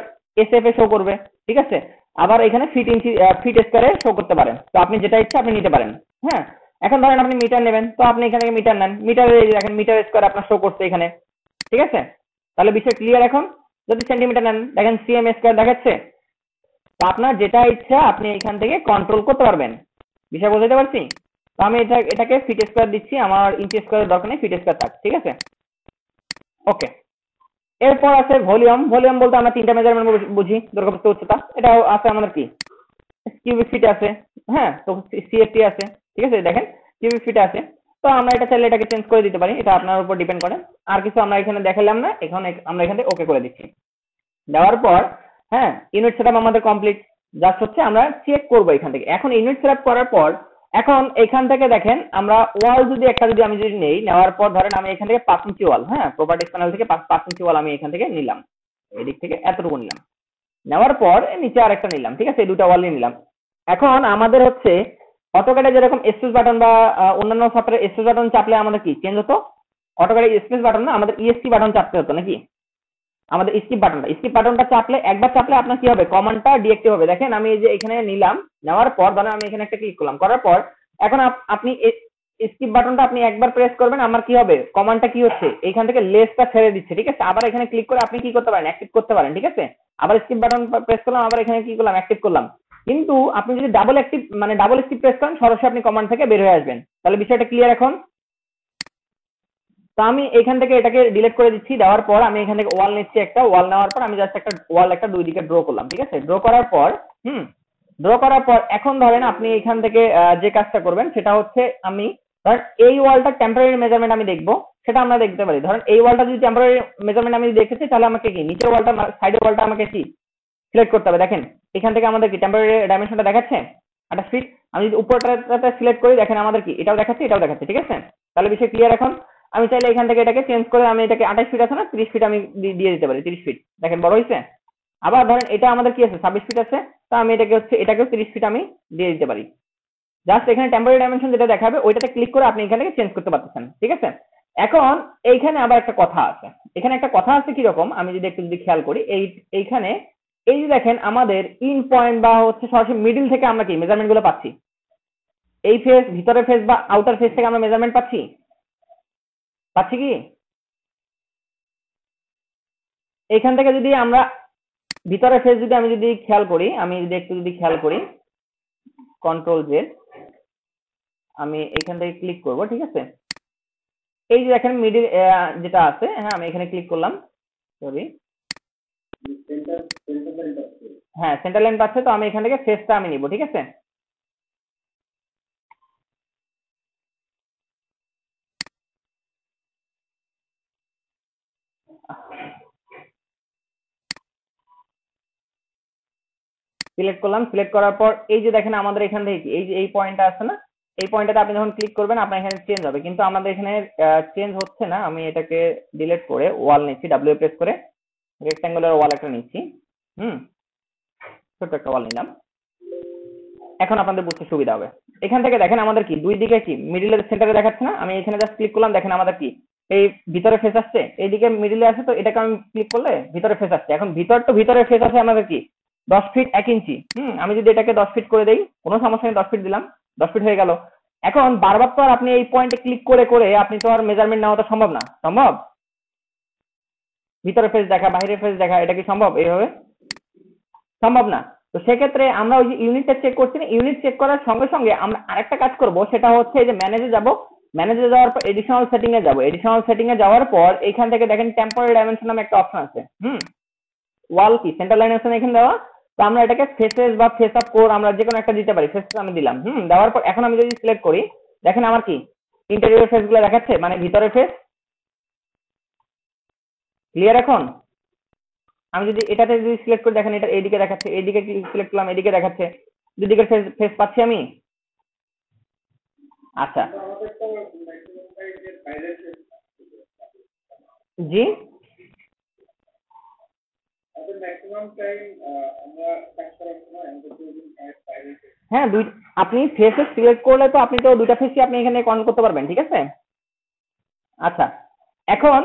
SF এ শো করবে, ঠিক আছে। আবার এখানে ফিট ইঞ্চি ফিট স্কয়ারে শো করতে পারেন। তো আপনি যেটা ইচ্ছা আপনি নিতে পারেন, হ্যাঁ। এখন ধরেন আপনি মিটার নেবেন, তো আপনি এখান থেকে মিটার নেন, মিটারে দেখেন মিটার স্কয়ার আপনার শো করছে এখানে, ঠিক আছে। তাহলে বিষয় ক্লিয়ার। এখন যদি সেন্টিমিটার নেন দেখেন CM স্কয়ার দেখাচ্ছে। তো আপনার যেটা ইচ্ছা আপনি এখান থেকে কন্ট্রোল করতে পারবেন। বিষয় বুঝতে পারছি? তো আমি এটাকে ফিট স্কয়ার দিচ্ছি, আমার ইঞ্চি স্কয়ারের দরকার নেই, ফিট স্কয়ার থাক, ঠিক আছে। ওকে। এরপর আছে ভলিউম। ভলিউম বলতে আমরা তিনটা মেজারমেন্ট বুঝি, দৈর্ঘ্য প্রস্থ উচ্চতা। এটা আছে আমাদের কি কিউবিক ফিট আছে, হ্যাঁ তো CFT আছে, ঠিক আছে। দেখেন কিউবিক ফিট আছে। তো আমরা এটা চাইলে এটাকে চেঞ্জ করে দিতে পারি, এটা আপনার উপর ডিপেন্ড করে। আর কিছু আমরা এখানে দেখালাম না, এখন আমরা এখান থেকে ওকে করে দিচ্ছি। দেওয়ার পর হ্যাঁ ইউনিট সেটআপ আমাদের কমপ্লিট। জাস্ট হচ্ছে আমরা চেক করব এখান থেকে। এখন ইউনিট সেটআপ করার পর এখন এখান থেকে দেখেন আমরা ওয়াল যদি আমি যদি নেই, নেওয়ার পর ধরেন আমি এখান থেকে 5 ইঞ্চি ওয়াল, হ্যাঁ প্রপার্টিজ প্যানেল থেকে 5 ইঞ্চি ওয়াল আমি এখান থেকে নিলাম, এদিক থেকে এতটুকু নিলাম। নেওয়ার পর নিচে আরেকটা নিলাম, ঠিক আছে, এই দুটো ওয়াল নিলাম। এখন আমাদের হচ্ছে অটোক্যাডে যেরকম স্পেস বাটন বা অন্যান্য সফটওয়্যারে স্পেস বাটন চাপলে আমাদের কি চেঞ্জ হতো, অটোক্যাডে স্পেস বাটন না, আমাদের ESC বাটন চাপতে হতো নাকি। আমাদের স্কিপ বাটনটা চাপলে একবার চাপলে আপনার কি হবে, কমান্ডটা ডিএক্টিভ হবে। দেখেন আমি এই যে এখানে নিলাম, নেওয়ার পর ধরেন আমি এখানে একটা ক্লিক করলাম, করার পর এখন আপনি স্কিপ বাটনটা আপনি একবার প্রেস করবেন, আমার কি হবে, কমান্ডটা কি হচ্ছে এখান থেকে লেসটা ছেড়ে দিচ্ছে, ঠিক আছে। আবার এখানে ক্লিক করে আপনি কি করতে পারেন, অ্যাক্টিভ করতে পারেন, ঠিক আছে। আবার স্কিপ বাটন প্রেস করলাম, আবার এখানে কি করলাম, অ্যাক্টিভ করলাম। কিন্তু আপনি যদি ডাবল স্কিপ প্রেস করেন সরাসরি আপনি কমান্ড থেকে বের হয়ে আসবেন। তাহলে বিষয়টা ক্লিয়ার এখন? তো আমি এখান থেকে এটাকে ডিলিট করে দিচ্ছি। দেওয়ার পর আমি এখান থেকে ওয়াল নিচ্ছি, একটা ওয়াল নেওয়ার পর আমি জাস্ট একটা ওয়াল একটা দুই দিকে ড্র করলাম, ঠিক আছে। ড্র করার পর ড্র করার পর এখন ধরেন আপনি এখান থেকে যে কাজটা করবেন সেটা হচ্ছে আমি ধরেন এই ওয়ালটা টেম্পোরারি মেজারমেন্ট আমি দেখবো, সেটা আমরা দেখতে পারি। ধরেন এই ওয়ালটা যদি টেম্পোরারি মেজারমেন্ট আমি দেখেছি তাহলে আমাকে কি নিচের ওয়ালটা সাইডের ওয়ালটা আমাকে কি সিলেক্ট করতে হবে। দেখেন এখান থেকে আমাদের কি টেম্পোরারি ডাইমেনশনটা দেখাচ্ছে 28 ফিট। আমি যদি উপরটাতে সিলেক্ট করি দেখেন আমাদের কি এটাও দেখাচ্ছে এটাও দেখাচ্ছে, ঠিক আছে। তাহলে বিষয় ক্লিয়ার এখন? আমি চাইলে এখান থেকে এটাকে চেঞ্জ করে আমি এটাকে 28 ফিট আছে না 30 ফিট আমি দিয়ে দিতে পারি, 30 ফিট। দেখেন বড় হয়েছে। আবার ধরেন এটা আমাদের কি আছে 26 ফিট আছে, তো আমি এটাকে হচ্ছে এটাকেও 30 ফিট আমি দিয়ে দিতে পারি। জাস্ট এখানে টেম্পোরারি ডাইমেনশন যেটা দেখাবে ওইটাতে ক্লিক করে আপনি এখান থেকে চেঞ্জ করতে পারতেছেন, ঠিক আছে। এখন এইখানে আবার একটা কথা আছে, এখানে একটা কথা আছে কি রকম আমি যদি একটু খেয়াল করি, এইখানে এই যে দেখেন আমাদের ইন পয়েন্ট বা হচ্ছে সরাসরি মিডল থেকে আমরা কি মেজারমেন্ট গুলো পাচ্ছি, এই ফেস ভিতরের ফেস বা আউটার ফেস থেকে আমরা মেজারমেন্ট পাচ্ছি কি এখান থেকে যদি আমরা ভিতরের ফেস যদি আমি যদি খেয়াল করি, আমি যদি একটু যদি খেয়াল করি কন্ট্রোল জেড আমি এখান থেকে ক্লিক করব, ঠিক আছে। এই যে দেখেন মিডল যেটা আছে, হ্যাঁ আমি এখানে ক্লিক করলাম, সরি হ্যাঁ সেন্টার লাইন পাচ্ছে। তো আমি এখান থেকে ফেসটা আমি নিব, ঠিক আছে। সিলেক্ট করলাম, সিলেক্ট করার পর এই যে দেখেন আমাদের এখান থেকে এই যে এই পয়েন্টটা আছে না, এই পয়েন্টটাতে আপনি যখন ক্লিক করবেন আপনার এখানে চেঞ্জ হবে, কিন্তু আমাদের এখানে চেঞ্জ হচ্ছে না। আমি এটাকে ডিলিট করে ওয়াল নিচ্ছি, ডাব্লিউ প্রেস করে রেক্ট্যাঙ্গুলার ওয়াল একটা নিচ্ছি, ছোট্ট একটা ওয়াল নিলাম। এখন আপনাদের বুঝতে সুবিধা হবে। এখান থেকে দেখেন আমাদের কি দুই দিকে কি মিডিলের সেন্টারে দেখাচ্ছে না, আমি এখানে জাস্ট ক্লিক করলাম, দেখেন আমাদের কি এই ভিতরে ফেস আসছে, এইদিকে মিডিলে আছে, তো এটাকে আমি ক্লিক করলে ভিতরে ফেস আসছে। এখন ভিতরে ফেস আছে আমাদের কি 10 ফিট 1 ইঞ্চি। আমি যদি এটাকে 10 ফিট করে দেই কোনো সমস্যা নেই, 10 ফিট দিলাম, 10 ফিট হয়ে গেল। এখন বারবার তো আর আপনি এই পয়েন্টে ক্লিক করে করে আপনি তো আর মেজারমেন্ট নেওয়া তো সম্ভব না, সম্ভব? ভিতরে ফেস দেখা বাইরের ফেস দেখা এটা কি সম্ভব এইভাবে? সম্ভব না। তো সেক্ষেত্রে আমরা ওই যে ইউনিটটা চেক করছি না, ইউনিট চেক করার সঙ্গে সঙ্গে আমরা আরেকটা কাজ করব, সেটা হচ্ছে এই যে ম্যানেজে যাব, ম্যানেজে যাওয়ার পর এডিশনাল সেটিং এ যাব, এডিশনাল সেটিং এ যাওয়ার পর এখান থেকে দেখেন টেম্পোরারি ডাইমেনশন নামে একটা অপশন আছে, ওয়াল কি সেন্টার লাইন আছে এখানে দেওয়া। তো আমরা এটাকে ফেসেস বা ফেস আপ কোর আমরা যে কোনো একটা দিতে পারি, ফেসেস আমি দিলাম, দেওয়ার পর এখন আমি যদি সিলেক্ট করি দেখেন আমার কি ইন্টেরিয়র ফেস গুলো দেখাচ্ছে, মানে ভিতরের ফেস। ক্লিয়ার এখন? আমি যদি এটাতে যদি সিলেক্ট করে দেখেন এটা এইদিকে দেখাচ্ছে, এইদিকে সিলেক্ট করলাম এদিকে দেখাচ্ছে, দুদিকের ফেস পাচ্ছি আমি। আচ্ছা জি হ্যাঁ আপনি ফেসে সিলেক্ট করলে তো আপনি তো দুইটা ফেসই আপনি এখানে কন্ট্রোল করতে পারবেন, ঠিক আছে। আচ্ছা এখন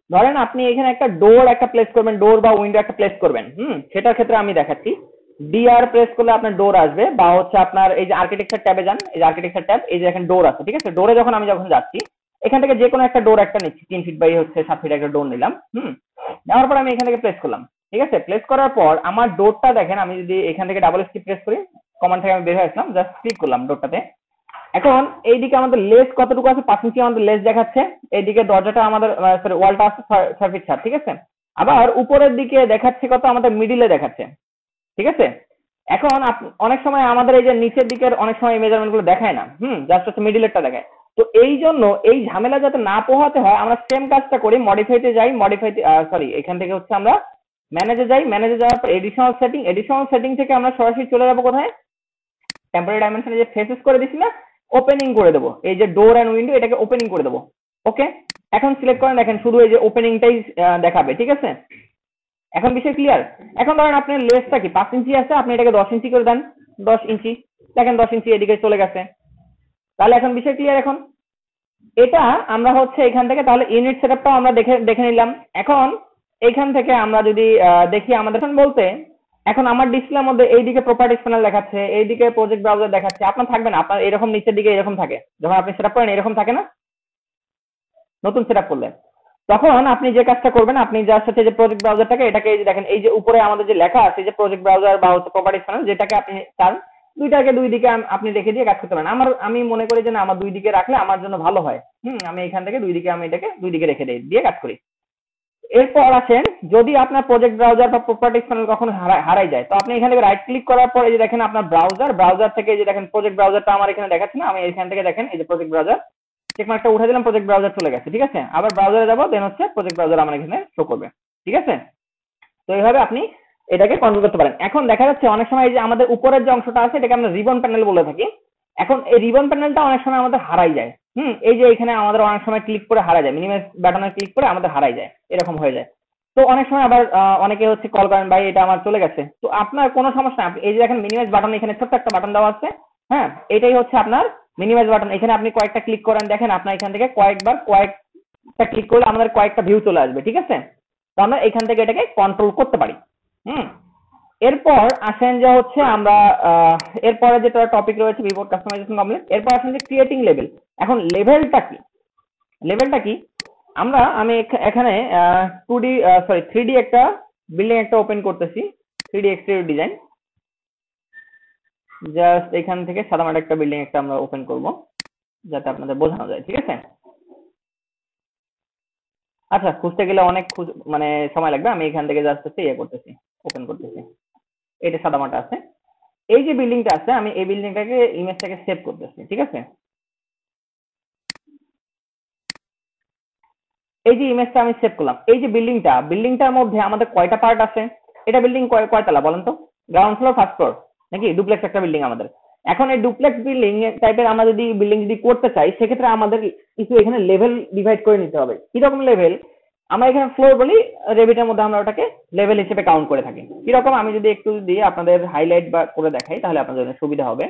ধরেন আপনি এখানে একটা ডোর একটা প্লেস করবেন, ডোর বা উইন্ডো একটা প্লেস করবেন, সেটার ক্ষেত্রে আমি দেখাচ্ছি। ডিআর প্রেস করলে আপনার ডোর আসবে, বা হচ্ছে আপনার এই যে আর্কিটেকচার ট্যাবে যান, এই যে আর্কিটেকচার ট্যাব, এই যে এখানে ডোর আছে, ঠিক আছে। ডোরে যখন আমি যাচ্ছি, এখান থেকে যে কোনো একটা ডোর একটা নিচ্ছি, 3 ফিট বাই হচ্ছে 7 ফিট একটা ডোর নিলাম। নেওয়ার পর আমি এখান থেকে প্লেস করলাম, ঠিক আছে। প্লেস করার পর আমার ডোরটা দেখেন, আমি যদি এখান থেকে ডাবল স্কিপ প্রেস করি, কমান্ড থেকে আমি বের হয়ে আসলাম, জাস্ট ক্লিক করলাম ডোরটাতে। এখন এইদিকে আমাদের লেস কতটুকু আছে, 5 ইঞ্চি আমাদের লেস দেখাচ্ছে। এইদিকে দরজাটা আমাদের সরি ওয়ালটা আছে 6 ফিট 7, ঠিক আছে। আবার উপরের দিকে দেখাচ্ছে কত, আমাদের মিডিলে দেখাচ্ছে, ঠিক আছে। এখন অনেক সময় আমাদের এই যে নিচের দিকের অনেক সময় এই মেজারমেন্ট গুলো দেখায় না, জাস্ট হচ্ছে মিডিলেরটা দেখায়। তো এই জন্য এই ঝামেলা যাতে না পোহাতে হয়, আমরা সেম কাজটা করি, মডিফাইতে যাই, মডিফাইতে সরি এখান থেকে হচ্ছে আমরা ম্যানেজে যাই, ম্যানেজে যাওয়ার পর এডিশনাল সেটিং থেকে আমরা সরাসরি চলে যাবো কোথায়, টেম্পোরারি ডাইমেনশনে যে ফেসেস করে দিছি না, ওপেনিং করে দেবো, এই যে ডোর এন্ড উইন্ডো এটাকে ওপেনিং করে দেবো। ওকে, এখন সিলেক্ট করেন, দেখেন শুধু এই যে ওপেনিংটাই দেখাবে, ঠিক আছে। এখন বিষয় ক্লিয়ার। এখন ধরেন আপনার লেসটা কি 5 ইঞ্চি আছে, আপনি এটাকে 10 ইঞ্চি করে দেন, 10 ইঞ্চি, দেখেন 10 ইঞ্চি এদিকে চলে গেছে। তাহলে এখন বিষয় ক্লিয়ার। এখন এটা আমরা হচ্ছে এখান থেকে তাহলে ইউনিট সেটআপটাও আমরা দেখে দেখে নিলাম। এখন এইখান থেকে আমরা যদি দেখি আমাদের এখন বলতে, এখন আমার ডিসপ্লের মধ্যে এইদিকে প্রপার্টিজ প্যানেল দেখাচ্ছে, এইদিকে প্রজেক্ট ব্রাউজার দেখাচ্ছে। আপনার থাকবে না, আপনার এরকম নিচের দিকে এরকম থাকে, যখন আপনি সেটআপ করেন এরকম থাকে না নতুন সেটআপ করলে। তখন আপনি যে কাজটা করবেন, আপনি জাস্ট হচ্ছে যে প্রজেক্ট ব্রাউজারটাকে এটাকে এই যে দেখেন, এই যে উপরে আমাদের যে লেখা আছে যে প্রজেক্ট ব্রাউজার বা হচ্ছে প্রপার্টিজ প্যানেল, যেটাকে আপনি চান দুইটাকে দুই দিকে আপনি রেখে দিয়ে কাজ করতে পারেন। আমি মনে করি যে না, আমার দুই দিকে রাখলে আমার জন্য ভালো হয়। আমি এখান থেকে দুই দিকে আমি এটাকে দুই দিকে রেখে দিয়ে কাজ করি। এরপর আসেন, যদি আপনার প্রজেক্ট ব্রাউজার বা প্রপার্টিজ প্যানেল কখনো হারাই যায়, তো আপনি এখান থেকে রাইট ক্লিক করার পর এই যে দেখেন আপনার ব্রাউজার থেকে এই যে দেখেন প্রজেক্ট ব্রাউজারটা আমার এখানে দেখাচ্ছে না, আমি এখান থেকে দেখেন এই যে প্রজেক্ট ব্রাউজার চেকমার্কটা উঠে দিলাম, প্রজেক্ট ব্রাউজার চলে গেছে, ঠিক আছে। আবার ব্রাউজারে যাবো, দেন হচ্ছে প্রজেক্ট ব্রাউজার আমার এখানে শো করবে, ঠিক আছে। তো এইভাবে আপনি এটাকে কন্ট্রোল করতে পারেন। এখন দেখা যাচ্ছে অনেক সময় এই যে আমাদের উপরের যে অংশটা আছে এটাকে আমরা রিবন প্যানেল বলে থাকি। এখন এই রিবন প্যানেলটা অনেক সময় আমাদের হারাই যায়। এই যে এখানে আমাদের অনেক সময় ক্লিক করে হারা যায়, মিনিমাইজ বাটনে ক্লিক করে আমাদের হারাই যায়, এরকম হয়ে যায়। তো অনেক সময় আবার অনেকে হচ্ছে কল করেন, ভাই এটা আমার চলে গেছে। তো আপনার কোনো সমস্যা না, এই যে দেখেন মিনিমাইজ বাটন, এখানে ছোট্ট একটা বাটন দেওয়া আছে, হ্যাঁ, এটাই হচ্ছে আপনার মিনিমাইজ বাটন। এখানে আপনি কয়েকটা ক্লিক করেন, দেখেন আপনার এখান থেকে কয়েকটা ক্লিক করলে আমাদের কয়েকটা ভিউ চলে আসবে, ঠিক আছে। তো আমরা এখান থেকে এটাকে কন্ট্রোল করতে পারি। হুম এরপর আসেন যে হচ্ছে আমরা এরপরে যেটা টপিক রয়েছে ভিভোর কাস্টমাইজেশন কমপ্লিট। এরপর আসেন যে ক্রিয়েটিং লেভেল। এখন লেভেলটা কি আমি এখানে 2D সরি 3D একটা বিল্ডিং একটা ওপেন করতেছি, 3D এক্সটেরিয়র ডিজাইন। জাস্ট এখান থেকে সাদামাটা একটা বিল্ডিং একটা আমরা ওপেন করব, যাতে আপনাদের বোঝানো যায়, ঠিক আছে। আচ্ছা, খুঁজতে গেলে অনেক মানে সময় লাগবে, আমি এখান থেকে জাস্ট হচ্ছে করতেছি, ওপেন করতেছি। এটা সাদামাটা আছে, এই যে বিল্ডিংটা আছে, আমি এই বিল্ডিংটাকে ইমেজটাকে সেভ করতেছি, ঠিক আছে। এই যে ইমেজটা আমি সেভ করলাম, এই যে বিল্ডিংটার মধ্যে আমাদের কয়টা পার্ট আছে, এটা বিল্ডিং কয়তলা বলেন তো? গ্রাউন্ড ফ্লোর, ফার্স্ট ফ্লোর, নাকি ডুপ্লেক্স একটা বিল্ডিং আমাদের? এখন এই ডুপ্লেক্স বিল্ডিং টাইপের আমরা যদি বিল্ডিং যদি করতে চাই, সেক্ষেত্রে আমাদের কিছু এখানে লেভেল ডিভাইড করে নিতে হবে। কিরকম লেভেল? আমরা এখানে ফ্লোর বলি, রেভিটের মধ্যে আমরা ওটাকে লেভেল হিসেবে কাউন্ট করে থাকি। কিরকম, আমি যদি একটু দিয়ে আপনাদের হাইলাইট বা করে দেখাই, তাহলে আপনাদের জন্য সুবিধা হবে।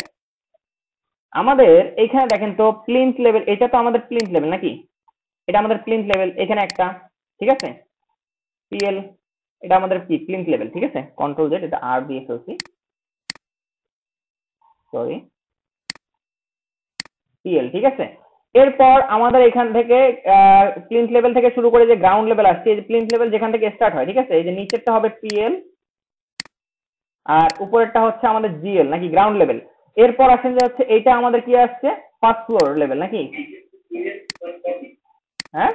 আমাদের এইখানে দেখেন তো প্লিন্থ লেভেল, এটা তো আমাদের প্লিন্থ লেভেল নাকি, এটা আমাদের প্লিন্থ লেভেল, এখানে একটা, ঠিক আছে। পিএল, এটা আমাদের কি প্লিন্থ লেভেল, ঠিক আছে। কন্ট্রোল জেড, এটা আর দিয়ে ফেলছি, সরি, পিএল, ঠিক আছে। এরপর আমাদের এখান থেকে প্লিন্থ লেভেল থেকে শুরু করে যে গ্রাউন্ড লেভেল আসছে, এই যে প্লিন্থ লেভেল যেখান থেকে স্টার্ট হয়, ঠিক আছে, এই যে নিচেরটা হবে পিএল আর উপরেরটা হচ্ছে আমাদের জিএল নাকি গ্রাউন্ড লেভেল। এরপর আসেন যে হচ্ছে এইটা আমাদের কি আসছে, ফার্স্ট ফ্লোর লেভেল নাকি, হ্যাঁ,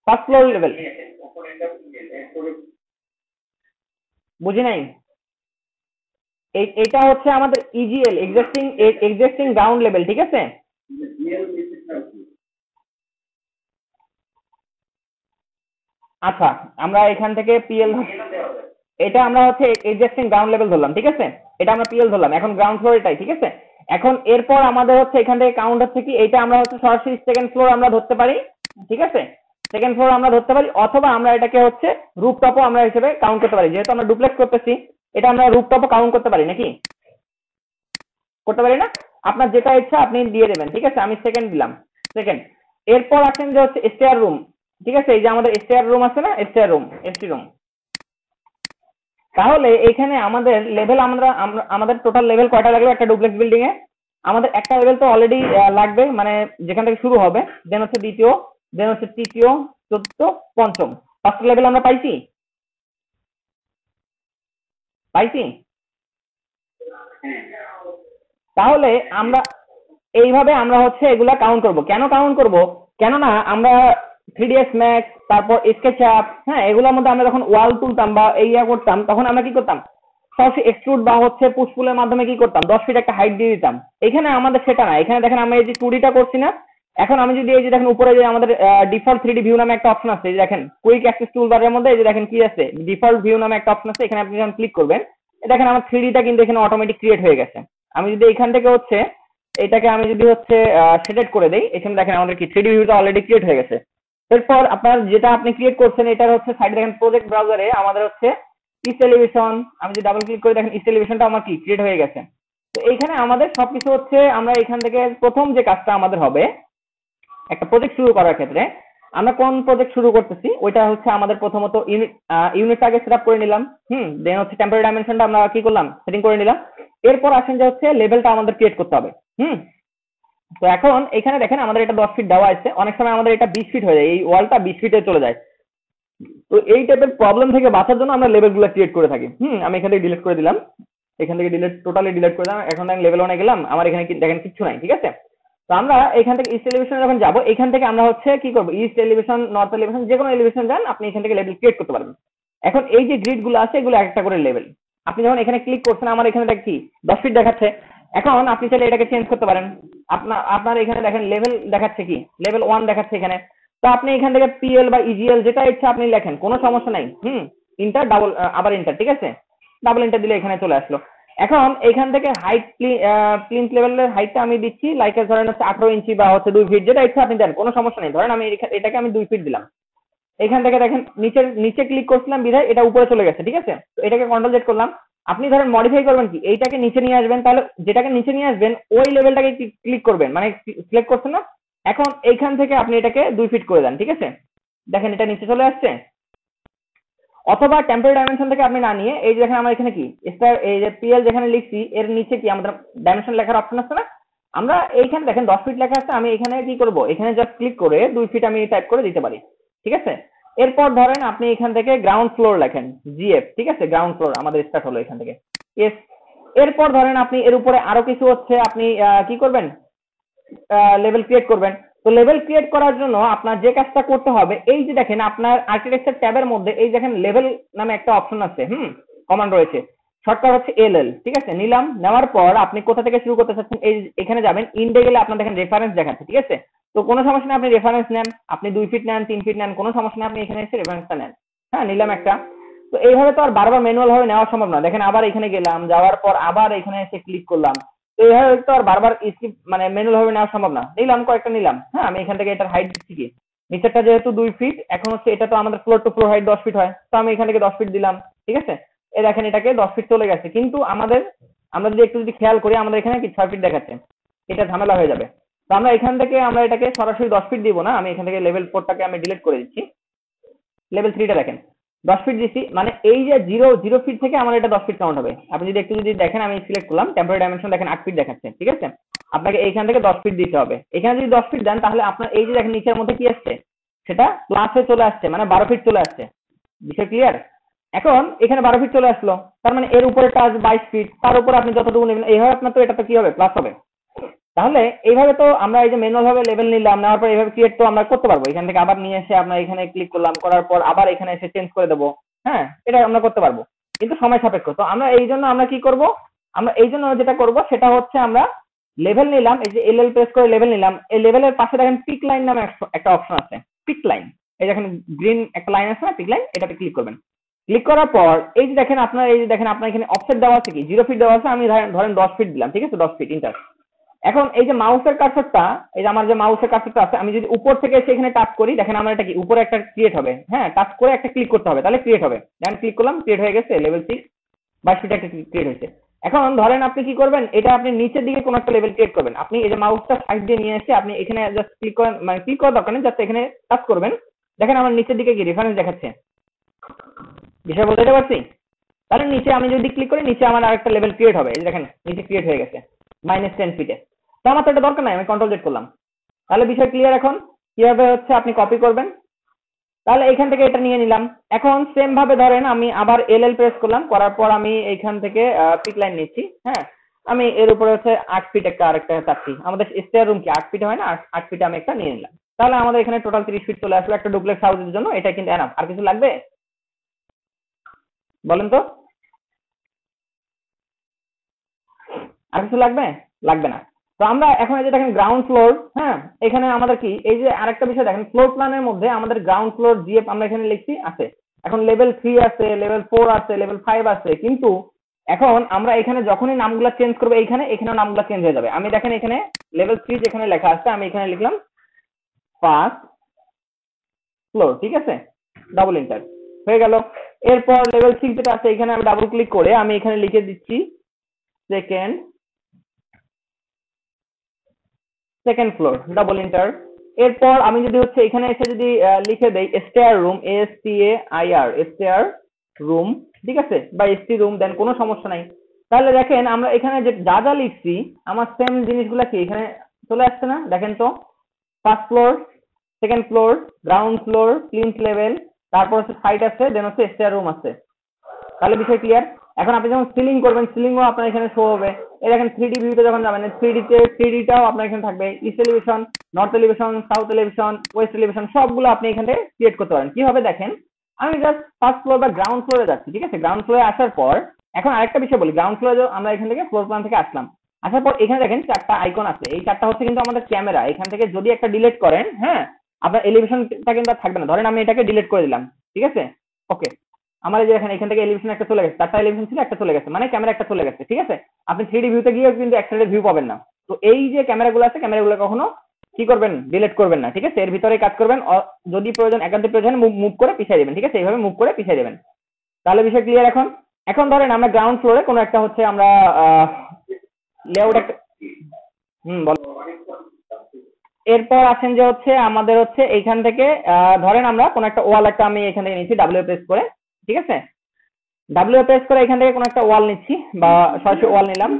ফার্স্ট ফ্লোর লেভেল, বুঝি নাই। এটা হচ্ছে আমাদের ইজিএল, এক্সিস্টিং গ্রাউন্ড লেভেল, ঠিক আছে। আচ্ছা, আমরা এখান থেকে পিএল, এটা আমরা হচ্ছে এক্সিস্টিং গ্রাউন্ড লেভেল ধরলাম, ঠিক আছে। এটা আমরা পিএল ধরলাম, এখন গ্রাউন্ড ফ্লোর এটাই, ঠিক আছে। এখন এরপর আমাদের হচ্ছে এখান থেকে কাউন্ট হচ্ছে কি, এটা আমরা হচ্ছে সরাসরি সেকেন্ড ফ্লোর আমরা ধরতে পারি, ঠিক আছে, সেকেন্ড ফ্লোর আমরা ধরতে পারি, অথবা আমরা এটাকে হচ্ছে রুফটপও আমরা হিসেবে কাউন্ট করতে পারি। যেহেতু আমরা ডুপ্লেক্স করতেছি, এটা আমরা রুফটপও কাউন্ট করতে পারি নাকি, করতে পারি না? আপনার যেটা ইচ্ছা আপনি দিয়ে দেবেন, ঠিক আছে, আমি সেকেন্ড দিলাম, সেকেন্ড। এরপর আসেন যে হচ্ছে স্টেয়ার রুম, ঠিক আছে, এই যে আমাদের স্টেয়ার রুম আছে না, স্টেয়ার রুম, এসটি রুম। তাহলে এখানে আমাদের লেভেল আমাদের টোটাল লেভেল কয়টা লাগবে একটা ডুপ্লেক্স বিল্ডিং এ? আমাদের একটা লেভেল তো অলরেডি লাগবে, মানে যেখান থেকে শুরু হবে, দেন হচ্ছে দ্বিতীয়, দেন হচ্ছে তৃতীয়, চতুর্থ, পঞ্চম, পাঁচটা লেভেল আমরা পাইছি, পাইছি। তাহলে আমরা এইভাবে আমরা হচ্ছে এগুলা কাউন্ট করব। কেন কাউন্ট করব? কেননা আমরা 3ds ম্যাক্স, তারপর স্কেচআপ, হ্যাঁ, এগুলোর মধ্যে আমরা যখন ওয়াল তুলতাম বা ইয়া করতাম, তখন আমরা কি করতাম, সরাসরি এক্সট্রুড বা হচ্ছে পুশপুলের মাধ্যমে কি করতাম, 10 ফিট একটা হাইট দিয়ে দিতাম। এখানে আমাদের সেটা না। এখানে দেখেন আমরা এই যে 2D টা করছি না, এখন আমি যদি এই যে দেখেন উপরে যে আমাদের ডিফল্ট 3D ভিউ নামে একটা অপশন আছে, এই যে দেখেন কুইক অ্যাক্সেস টুলবারের মধ্যে এই যে দেখেন কি আছে, ডিফল্ট ভিউ নামে একটা অপশন আছে, এখানে আপনি যখন ক্লিক করবেন, দেখেন আমার 3D টা কিন্তু এখানে অটোমেটিক ক্রিয়েট হয়ে গেছে। আমি যদি এখান থেকে হচ্ছে এটাকে আমি যদি হচ্ছে শেডেড করে দেই, এখানে দেখেন আমাদের কি 3D ভিউটা অলরেডি ক্রিয়েট হয়ে গেছে। এরপর আপনার যেটা আপনি ক্রিয়েট করছেন এটার হচ্ছে সাইডে দেখেন প্রজেক্ট ব্রাউজারে আমাদের হচ্ছে ইস্ট এলিভেশন, আমি যদি ডাবল ক্লিক করে দেখেন ইস্ট এলিভেশনটা আমার কি ক্রিয়েট হয়ে গেছে। তো এইখানে আমাদের সবকিছু হচ্ছে আমরা এখান থেকে প্রথম যে কাজটা আমাদের হবে একটা প্রজেক্ট শুরু করার ক্ষেত্রে, আমরা কোন প্রজেক্ট শুরু করতেছি ওইটা হচ্ছে আমাদের প্রথমত ইউনিটটা আগে সেটআপ করে নিলাম, দেন হচ্ছে টেম্পোরারি ডাইমেনশনটা আমরা কি করলাম, সেটিং করে নিলাম। এরপর আসেন যে হচ্ছে লেভেলটা আমাদের ক্রিয়েট করতে হবে। তো এখন এখানে দেখেন আমাদের এটা 10 ফিট দেওয়া আছে, অনেক সময় আমাদের এটা 20 ফিট হয়ে যায়, এই ওয়ালটা 20 ফিটে চলে যায়। তো এই টাইপের প্রবলেম থেকে বাঁচার জন্য আমরা লেভেলগুলো ক্রিয়েট করে থাকি। আমি এখান থেকে ডিলিট করে দিলাম, এখান থেকে টোটালি ডিলিট করে দিলাম। এখন আমি লেভেল 1 গেলাম, আমার এখানে দেখেন কিচ্ছু নাই, ঠিক আছে। তো আমরা এখান থেকে ইস্ট এলিভেশন যখন যাবো, এখান থেকে আমরা হচ্ছে কি করবো, ইস্ট এলিভেশন, নর্থ এলিভেশন, যে কোনো এলিভেশন যান আপনি এখান থেকে লেভেল ক্রিয়েট করতে পারবেন। এখন এই যে গ্রিড গুলো আছে এগুলো একটা করে লেভেল। আপনি যখন এখানে ক্লিক করছেন আমার এখানে দেখ কি 10 ফিট দেখাচ্ছে। এখন আপনি চাইলে এটাকে চেঞ্জ করতে পারেন। আপনার এখানে দেখেন লেভেল দেখাচ্ছে কি, লেভেল 1 দেখাচ্ছে এখানে। তো আপনি এখান থেকে পিএল বা ইজিএল যেটা ইচ্ছা আপনি লেখেন, কোনো সমস্যা নাই। ইন্টার ডাবল আবার ইন্টার, ঠিক আছে, ডাবল ইন্টার দিলে এখানে চলে আসলো। এখন এখান থেকে হাইট প্লিন্থ লেভেলের হাইটটা আমি দিচ্ছি লাইক ধরেন হচ্ছে 18 ইঞ্চি বা হচ্ছে 2 ফিট, যেটা ইচ্ছা আপনি দেন, কোনো সমস্যা নেই। ধরেন আমি এটাকে আমি 2 ফিট দিলাম। এখান থেকে দেখেন নিচে ক্লিক করছিলাম বিধায় এটা উপরে চলে গেছে, ঠিক আছে। তো এটাকে কন্ট্রোল জেড করলাম। আপনি ধরেন মডিফাই করবেন কি, এইটাকে নিচে নিয়ে আসবেন, তাহলে যেটাকে নিচে নিয়ে আসবেন ওই লেভেলটাকে ক্লিক করবেন, মানে সিলেক্ট করছেন না। এখন এইখান থেকে আপনি এটাকে 2 ফিট করে দেন, ঠিক আছে, দেখেন এটা নিচে চলে আসছে। অথবা টেম্পোরারি ডাইমেনশন থেকে আপনি না নিয়ে এই যে দেখেন আমার এখানে কি স্টার, এই যে পিএল যেখানে লিখছি এর নিচে কি আমাদের ডাইমেনশন লেখার অপশন আছে না, আমরা এইখানে দেখেন 10 ফিট লেখা আছে, আমি এখানে কি করব, এখানে জাস্ট ক্লিক করে 2 ফিট আমি টাইপ করে দিতে পারি, ঠিক আছে। এরপর ধরেন আপনি এখান থেকে গ্রাউন্ড ফ্লোর লেখেন, জিএফ, ঠিক আছে, গ্রাউন্ড ফ্লোর আমাদের স্টার্ট হলো এখান থেকে, এস। এরপর ধরেন আপনি এর উপরে আরো কিছু হচ্ছে আপনি কি করবেন, লেভেল ক্রিয়েট করবেন। তো লেভেল ক্রিয়েট করার জন্য আপনার যে কাজটা করতে হবে, এই যে দেখেন আপনার আর্কিটেকচার ট্যাবের মধ্যে এই দেখেন লেভেল নামে একটা অপশন আছে, কমান্ড রয়েছে, শর্টকাট হচ্ছে এলএল, ঠিক আছে। নিলাম, নেওয়ার পর আপনি কোথা থেকে শুরু করতে চাচ্ছেন এই এখানে যাবেন, ইন্ডে গেলে আপনার দেখেন রেফারেন্স দেখাচ্ছে, ঠিক আছে। তো কোনো সমস্যা নেই, আপনি রেফারেন্স নেন, আপনি 2 ফিট নেন, 3 ফিট নেন, কোনো সমস্যা নেই, আপনি এখানে এসে রেফারেন্সটা নেন। হ্যাঁ, নিলাম একটা। তো এইভাবে তো আর বারবার ম্যানুয়াল ভাবে নেওয়া সম্ভব না। দেখেন আবার এখানে গেলাম, যাওয়ার পর আবার এখানে এসে ক্লিক করলাম। তো এইভাবে তো আর বারবার মানে ম্যানুয়াল ভাবে নেওয়া সম্ভব না। নিলাম কয়েকটা নিলাম, হ্যাঁ, আমি এখান থেকে এটার হাইট দিচ্ছি কি, নিচেরটা যেহেতু 2 ফিট, এখন হচ্ছে এটা তো আমাদের floor to floor height 10 feet হয়, তো আমি এখান থেকে 10 ফিট দিলাম, ঠিক আছে। এই দেখেন এটাকে 10 ফিট চলে গেছে, কিন্তু আমরা যদি একটু খেয়াল করি আমাদের এখানে কি 6 ফিট দেখাচ্ছে, এটা ঝামেলা হয়ে যাবে। তো আমরা এখান থেকে আমরা এটাকে সরাসরি 10 ফিট দিব না, আমি এখান থেকে লেভেল 4টাকে আমি ডিলিট করে দিচ্ছি। লেভেল 3টা দেখেন 10 ফিট দিচ্ছি, মানে এই যে 0 ফিট থেকে আমার এটা 10 ফিট কাউন্ট হবে। আপনি যদি দেখেন আমি সিলেক্ট করলাম, টেম্পোরারি ডাইমেনশন দেখেন 8 ফিট দেখাচ্ছে, ঠিক আছে। আপনাকে এইখান থেকে 10 ফিট দিতে হবে। এখানে যদি 10 ফিট দেন তাহলে আপনার এই যে দেখেন নিচের মধ্যে কি আসছে, সেটা প্লাসে চলে আসছে, মানে 12 ফিট চলে আসছে। বিষয় ক্লিয়ার? এখন এখানে 12 ফিট চলে আসলো, তার মানে এর উপরে টাচ 22 ফিট, তার উপরে আপনি যতটুকু নেবেন এইভাবে আপনার তো এটা তো কি হবে, প্লাস হবে। তাহলে এইভাবে তো আমরা এই যে ম্যানুয়াল ভাবে লেভেল নিলাম, নেওয়ার পর এইভাবে ক্রিয়েট তো আমরা করতে পারবো। এখান থেকে আবার নিয়ে এসে আমরা এখানে ক্লিক করলাম, করার পর আবার এখানে এসে চেঞ্জ করে দেবো, হ্যাঁ, এটা আমরা করতে পারবো, কিন্তু সময় সাপেক্ষ। তো আমরা এই জন্য আমরা কি করব, আমরা এই জন্য যেটা করব সেটা হচ্ছে আমরা লেভেল নিলাম, এই যে এলএল প্রেস করে লেভেল নিলাম, এই লেভেলের পাশে দেখেন পিক লাইন নামে একটা অপশন আছে, পিক লাইন, এই দেখেন গ্রিন একটা লাইন আছে না, পিক লাইন, এটাতে ক্লিক করবেন। ক্লিক করার পর এই যে দেখেন আপনার এখানে অফসেট দেওয়া আছে কি 0 ফিট দেওয়া আছে, আমি ধরেন 10 ফিট দিলাম, ঠিক আছে, 10 ফিট ইন্টার। এখন এই যে মাউসের কার্সরটা, এই যে আমার যে মাউসের কার্সরটা আছে, আমি যদি উপর থেকে এসে এখানে টাচ করি, দেখেন আমার এটা কি উপরে একটা ক্রিয়েট হবে, হ্যাঁ টাচ করে একটা ক্লিক করতে হবে, তাহলে ক্রিয়েট হবে। দেখেন ক্লিক করলাম, ক্রিয়েট হয়ে গেছে লেভেল 6 22 ফিট একটা ক্রিয়েট হয়েছে। এখন ধরেন আপনি কি করবেন, এটা আপনি নিচের দিকে কোনো একটা লেভেল ক্রিয়েট করবেন, আপনি এই যে মাউসটা সাইড দিয়ে নিয়ে এসে আপনি এখানে জাস্ট ক্লিক করেন, মানে ক্লিক করার দরকার নেই, জাস্ট এখানে টাচ করবেন। দেখেন আমার নিচের দিকে কি রেফারেন্স দেখাচ্ছে, বিষয় বলতে পারছি? তাহলে নিচে আমি যদি ক্লিক করি, নিচে আমার আরেকটা লেভেল ক্রিয়েট হবে, এই যে দেখেন নিচে ক্রিয়েট হয়ে গেছে -10 ফিটে। তো আমার তো এটা দরকার নাই, আমি কন্ট্রোল জেড করলাম। তাহলে বিষয় ক্লিয়ার? এখন কিভাবে হচ্ছে আপনি কপি করবেন, তাহলে এখান থেকে এটা নিয়ে নিলাম। এখন সেম ভাবে ধরেন আমি আবার এল প্রেস করলাম, করার পর আমি এইখান থেকে পিক লাইন নিচ্ছি, হ্যাঁ আমি এর উপরে হচ্ছে 8 ফিট একটা আরেকটা চাচ্ছি, আমাদের স্টেয়ার রুম কি 8 ফিট হয় না, 8 ফিটে আমি একটা নিয়ে নিলাম। তাহলে আমাদের এখানে টোটাল 30 ফিট চলে আসলো একটা ডুপ্লেক্স হাউসের জন্য। এটা কিন্তু এনাফ। আর কিছু লাগবে বলেন তো? আর কিছু লাগবে? লাগবে না। তো আমরা এখন এই যে দেখেন গ্রাউন্ড ফ্লোর, হ্যাঁ এখানে আমাদের কি এই যে আরেকটা বিষয় দেখেন, ফ্লোর প্ল্যানের মধ্যে আমাদের গ্রাউন্ড ফ্লোর জিএফ আমরা এখানে লিখছি আছে, এখন লেভেল 3 আছে, লেভেল 4 আছে, লেভেল 5 আছে, কিন্তু এখন আমরা এখানে যখনই নামগুলো চেঞ্জ করবো, এখানেও নামগুলো চেঞ্জ হয়ে যাবে। আমি দেখেন এখানে লেভেল 3 যেখানে লেখা আছে, আমি এখানে লিখলাম ফার্স্ট ফ্লোর, ঠিক আছে, ডাবল এন্টার হয়ে গেল। এরপর লেভেল 6 যেটা আছে, এখানে আমি ডাবল ক্লিক করে আমি এখানে লিখে দিচ্ছি সেকেন্ড ফ্লোর, ডাবল এন্টার। এরপর আমি যদি হচ্ছে এখানে এসে যদি লিখে দেই stair room, ASTAIR stair room, ঠিক আছে, বা এসটি রুম, দেন কোনো সমস্যা নাই। তাহলে দেখেন আমরা এখানে যে যা যা লিখছি আমার সেম জিনিসগুলা কি এখানে চলে আসছে না? দেখেন তো, first floor, second floor, ground floor, plinth level, তারপর হচ্ছে সাইট আছে, দেন হচ্ছে স্টেয়ার রুম আছে। তাহলে বিষয় ক্লিয়ার? এখন আপনি যখন সিলিং করবেন, সিলিংও আপনার এখানে শো হবে। এই দেখেন 3D ভিউতে যখন যাবেন, 3Dটাও আপনার এখানে থাকবে, east elevation, north elevation, south elevation, West elevation, সবগুলো আপনি এখান থেকে ক্রিয়েট করতে পারেন। কিভাবে দেখেন, আমি জাস্ট ফার্স্ট ফ্লোর বা গ্রাউন্ড ফ্লোরে যাচ্ছি, ঠিক আছে, গ্রাউন্ড ফ্লোরে আসার পর এখন আরেকটা বিষয় বলি, গ্রাউন্ড ফ্লোরে আমরা এখান থেকে ফ্লোর প্ল্যান থেকে আসলাম, আসার পর এখানে দেখেন 4টা আইকন আছে, এই 4টা হচ্ছে কিন্তু আমাদের ক্যামেরা। এখান থেকে যদি একটা ডিলিট করেন, হ্যাঁ আপনার এলিভেশনটা কিন্তু আর থাকবে না। ধরেন আমি এটাকে ডিলিট করে দিলাম, ঠিক আছে, ওকে, আমার এই যে এখান থেকে এলিভেশন একটা চলে গেছে, 4টা এলিভেশন ছিল, একটা চলে গেছে, মানে ক্যামেরা একটা চলে গেছে, ঠিক আছে। আপনি 3D ভিউতে গিয়েও কিন্তু এক সাইডের ভিউ পাবেন না। তো এই যে ক্যামেরাগুলো আছে, ক্যামেরাগুলো কখনো কি করবেন, ডিলিট করবেন না, ঠিক আছে, এর ভিতরে কাজ করবেন। যদি প্রয়োজন, একান্ত প্রয়োজন মুভ করে পিছিয়ে দিবেন, ঠিক আছে, এইভাবে মুভ করে পিছিয়ে দিবেন। তাহলে বিষয় ক্লিয়ার? এখন এখন ধরেন আমরা গ্রাউন্ড ফ্লোরে কোনো একটা হচ্ছে আমরা লেআউট একটা বল। এরপর আছেন যে হচ্ছে আমাদের হচ্ছে এইখান থেকে ধরেন আমরা কোন একটা ওয়াল একটা আমি এখান থেকে নিচ্ছি ডাব্লিউ প্রেস করে, ঠিক আছে, ডাব্লিউ প্রেস করে এখান থেকে কোন একটা ওয়াল নিচ্ছি বা সরাসরি ওয়াল নিলাম।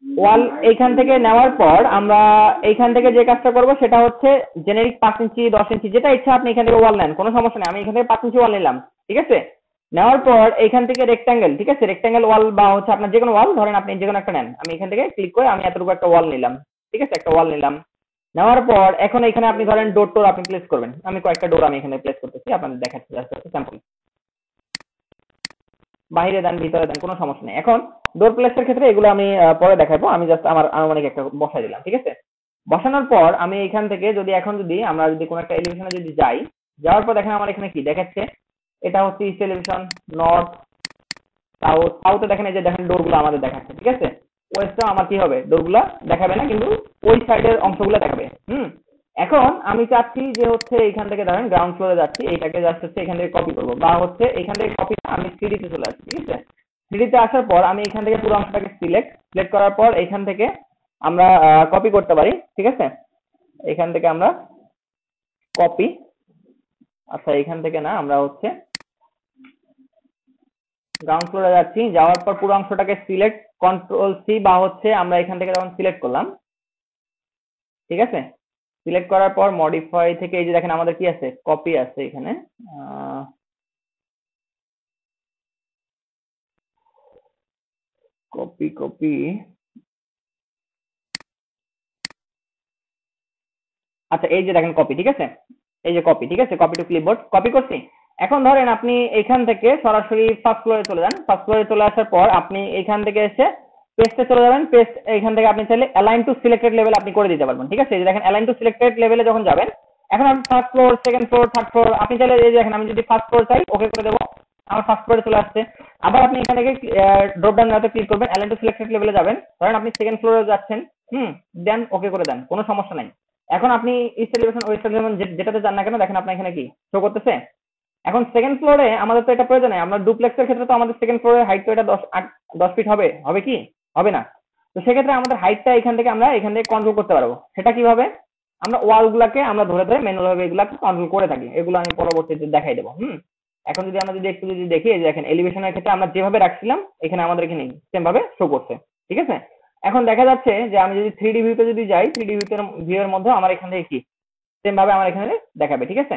ওয়াল এইখান থেকে নেওয়ার পর আমরা এইখান থেকে যে কাজটা করব সেটা হচ্ছে জেনেরিক 5 ইঞ্চি 10 ইঞ্চি যেটা ইচ্ছা আপনি এখান থেকে ওয়াল নেন, কোনো সমস্যা নেই। আমি এখান থেকে 5 ইঞ্চি ওয়াল নিলাম, ঠিক আছে। নেওয়ার পর এইখান থেকে রেক্টাঙ্গেল, ঠিক আছে, রেক্টাঙ্গেল ওয়াল বা হচ্ছে আপনার যে কোনো ওয়াল, ধরেন আপনি যে কোনো একটা নেন। আমি এখান থেকে ক্লিক করে আমি এতটুকু একটা ওয়াল নিলাম, ঠিক আছে, একটা ওয়াল নিলাম। নেওয়ার পর এখন এখানে আপনি ধরেন ডোর টোর আপনি প্লেস করবেন। আমি কয়েকটা ডোর আমি এখানে প্লেস করতেছি, আপনাদের দেখাচ্ছি স্যাম্পল। বাইরে দেন, ভিতরে দেন, কোনো সমস্যা নেই। এখন ডোর প্লেসের ক্ষেত্রে এগুলো আমি পরে দেখাবো, আমি জাস্ট আমার আনুমানিক একটা বসাই দিলাম, ঠিক আছে। বসানোর পর আমি এখান থেকে যদি এখন যদি আমরা যদি কোনো একটা এলিভেশনে যদি যাই, যাওয়ার পর দেখেন আমার এখানে কি দেখাচ্ছে, এটা হচ্ছে ইস্ট এলিভেশন, নর্থ, সাউথ। সাউথে দেখেন এই যে দেখেন ডোরগুলো আমাদের দেখাচ্ছে, ঠিক আছে। ওয়েস্টে আমার কি হবে, ডোরগুলো দেখাবে না, কিন্তু ওই সাইডের অংশগুলো দেখাবে। এখন আমি চাচ্ছি যে হচ্ছে এখান থেকে ধরেন গ্রাউন্ড ফ্লোরে যাচ্ছি, এইটাকে জাস্ট হচ্ছে এখান থেকে কপি করবো, বা হচ্ছে এখান থেকে কপি আমি 3D তে চলে আসছি, ঠিক আছে। 3D তে আসার পর আমি এখান থেকে পুরো অংশটাকে সিলেক্ট করার পর এখান থেকে আমরা কপি করতে পারি, ঠিক আছে। এখান থেকে আমরা কপি, আচ্ছা এখান থেকে না, আমরা হচ্ছে গ্রাউন্ড ফ্লোরে যাচ্ছি, যাওয়ার পর পুরো অংশটাকে সিলেক্ট, কন্ট্রোল সি, বা হচ্ছে আমরা এখান থেকে যখন সিলেক্ট করলাম, ঠিক আছে, সিলেক্ট করার পর মডিফাই থেকে এই যে দেখেন আমাদের কি আছে, কপি আছে এখানে, কপি আচ্ছা এই যে দেখেন কপি, ঠিক আছে, এই যে কপি, ঠিক আছে, কপি টু ক্লিপবোর্ড কপি করছি। এখন ধরেন আপনি এখান থেকে সরাসরি ফার্স্ট ফ্লোরে চলে যান। ফার্স্ট ফ্লোরে চলে আসার পর আপনি এখান থেকে এসে পেস্টে চলে যাবেন। পেস্ট এখান থেকে আপনি চাইলে অ্যালাইন টু সিলেক্টেড লেভেল আপনি করে দিতে পারবেন, ঠিক আছে। এই যে দেখেন অ্যালাইন টু সিলেক্টেড লেভেলে যখন যাবেন, এখন আপনি first floor, second floor, third floor আপনি চাইলে এই যে দেখেন আমি যদি ফার্স্ট ফ্লোর চাই ওকে করে দেবো, আমার ফার্স্ট ফ্লোরে চলে আসছে। আবার আপনি এখান থেকে ড্রপ ডাউন মেনুতে ক্লিক করবেন, অ্যালাইন টু সিলেক্টেড লেভেলে যাবেন, ধরেন আপনি সেকেন্ড ফ্লোরে যাচ্ছেন, দেন ওকে করে দেন, কোনো সমস্যা নাই। এখন আপনি ইস্ট এলিভেশন ওয়েস্ট এলিভেশন যেটাতে যান না কেন, দেখেন আপনার এখানে কি শো করতেছে। এখন সেকেন্ড ফ্লোরে আমাদের তো এটা প্রয়োজন নেই, আমরা ডুপ্লেক্সের ক্ষেত্রে তো আমাদের সেকেন্ড ফ্লোরের হাইট তো এটা 10 ফিট হবে, হবে কি হবে না। তো সেক্ষেত্রে আমাদের হাইটটা এখান থেকে আমরা এখান থেকে কন্ট্রোল করতে পারবো। সেটা কিভাবে, আমরা ওয়াল গুলাকে আমরা ধরে ধরে ম্যানুয়াল ভাবে এগুলাকে কন্ট্রোল করে থাকি, এগুলো আমি পরবর্তীতে দেখাই দেবো। এখন যদি আমরা যদি একটু যদি দেখি, এই যে দেখেন এলিভেশনের ক্ষেত্রে আমরা যেভাবে রাখছিলাম এখানে আমাদের এখানে সেম ভাবে শো করছে, ঠিক আছে। এখন দেখা যাচ্ছে যে আমি যদি 3D ভিউতে যদি যাই, 3D ভিউ এর মধ্যে আমার এখান থেকে কি সেম ভাবে আমার এখানে দেখাবে, ঠিক আছে।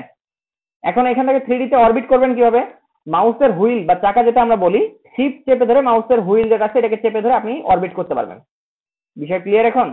এখন এখান থেকে 3D তে অরবিট করবেন কিভাবে, মাউসের হুইল বা চাকা যেটা আমরা বলি, শিফট চেপে ধরে মাউসের হুইল যেটা আছে এটাকে চেপে ধরে আপনি অরবিট করতে পারবেন। বিষয় ক্লিয়ার এখন?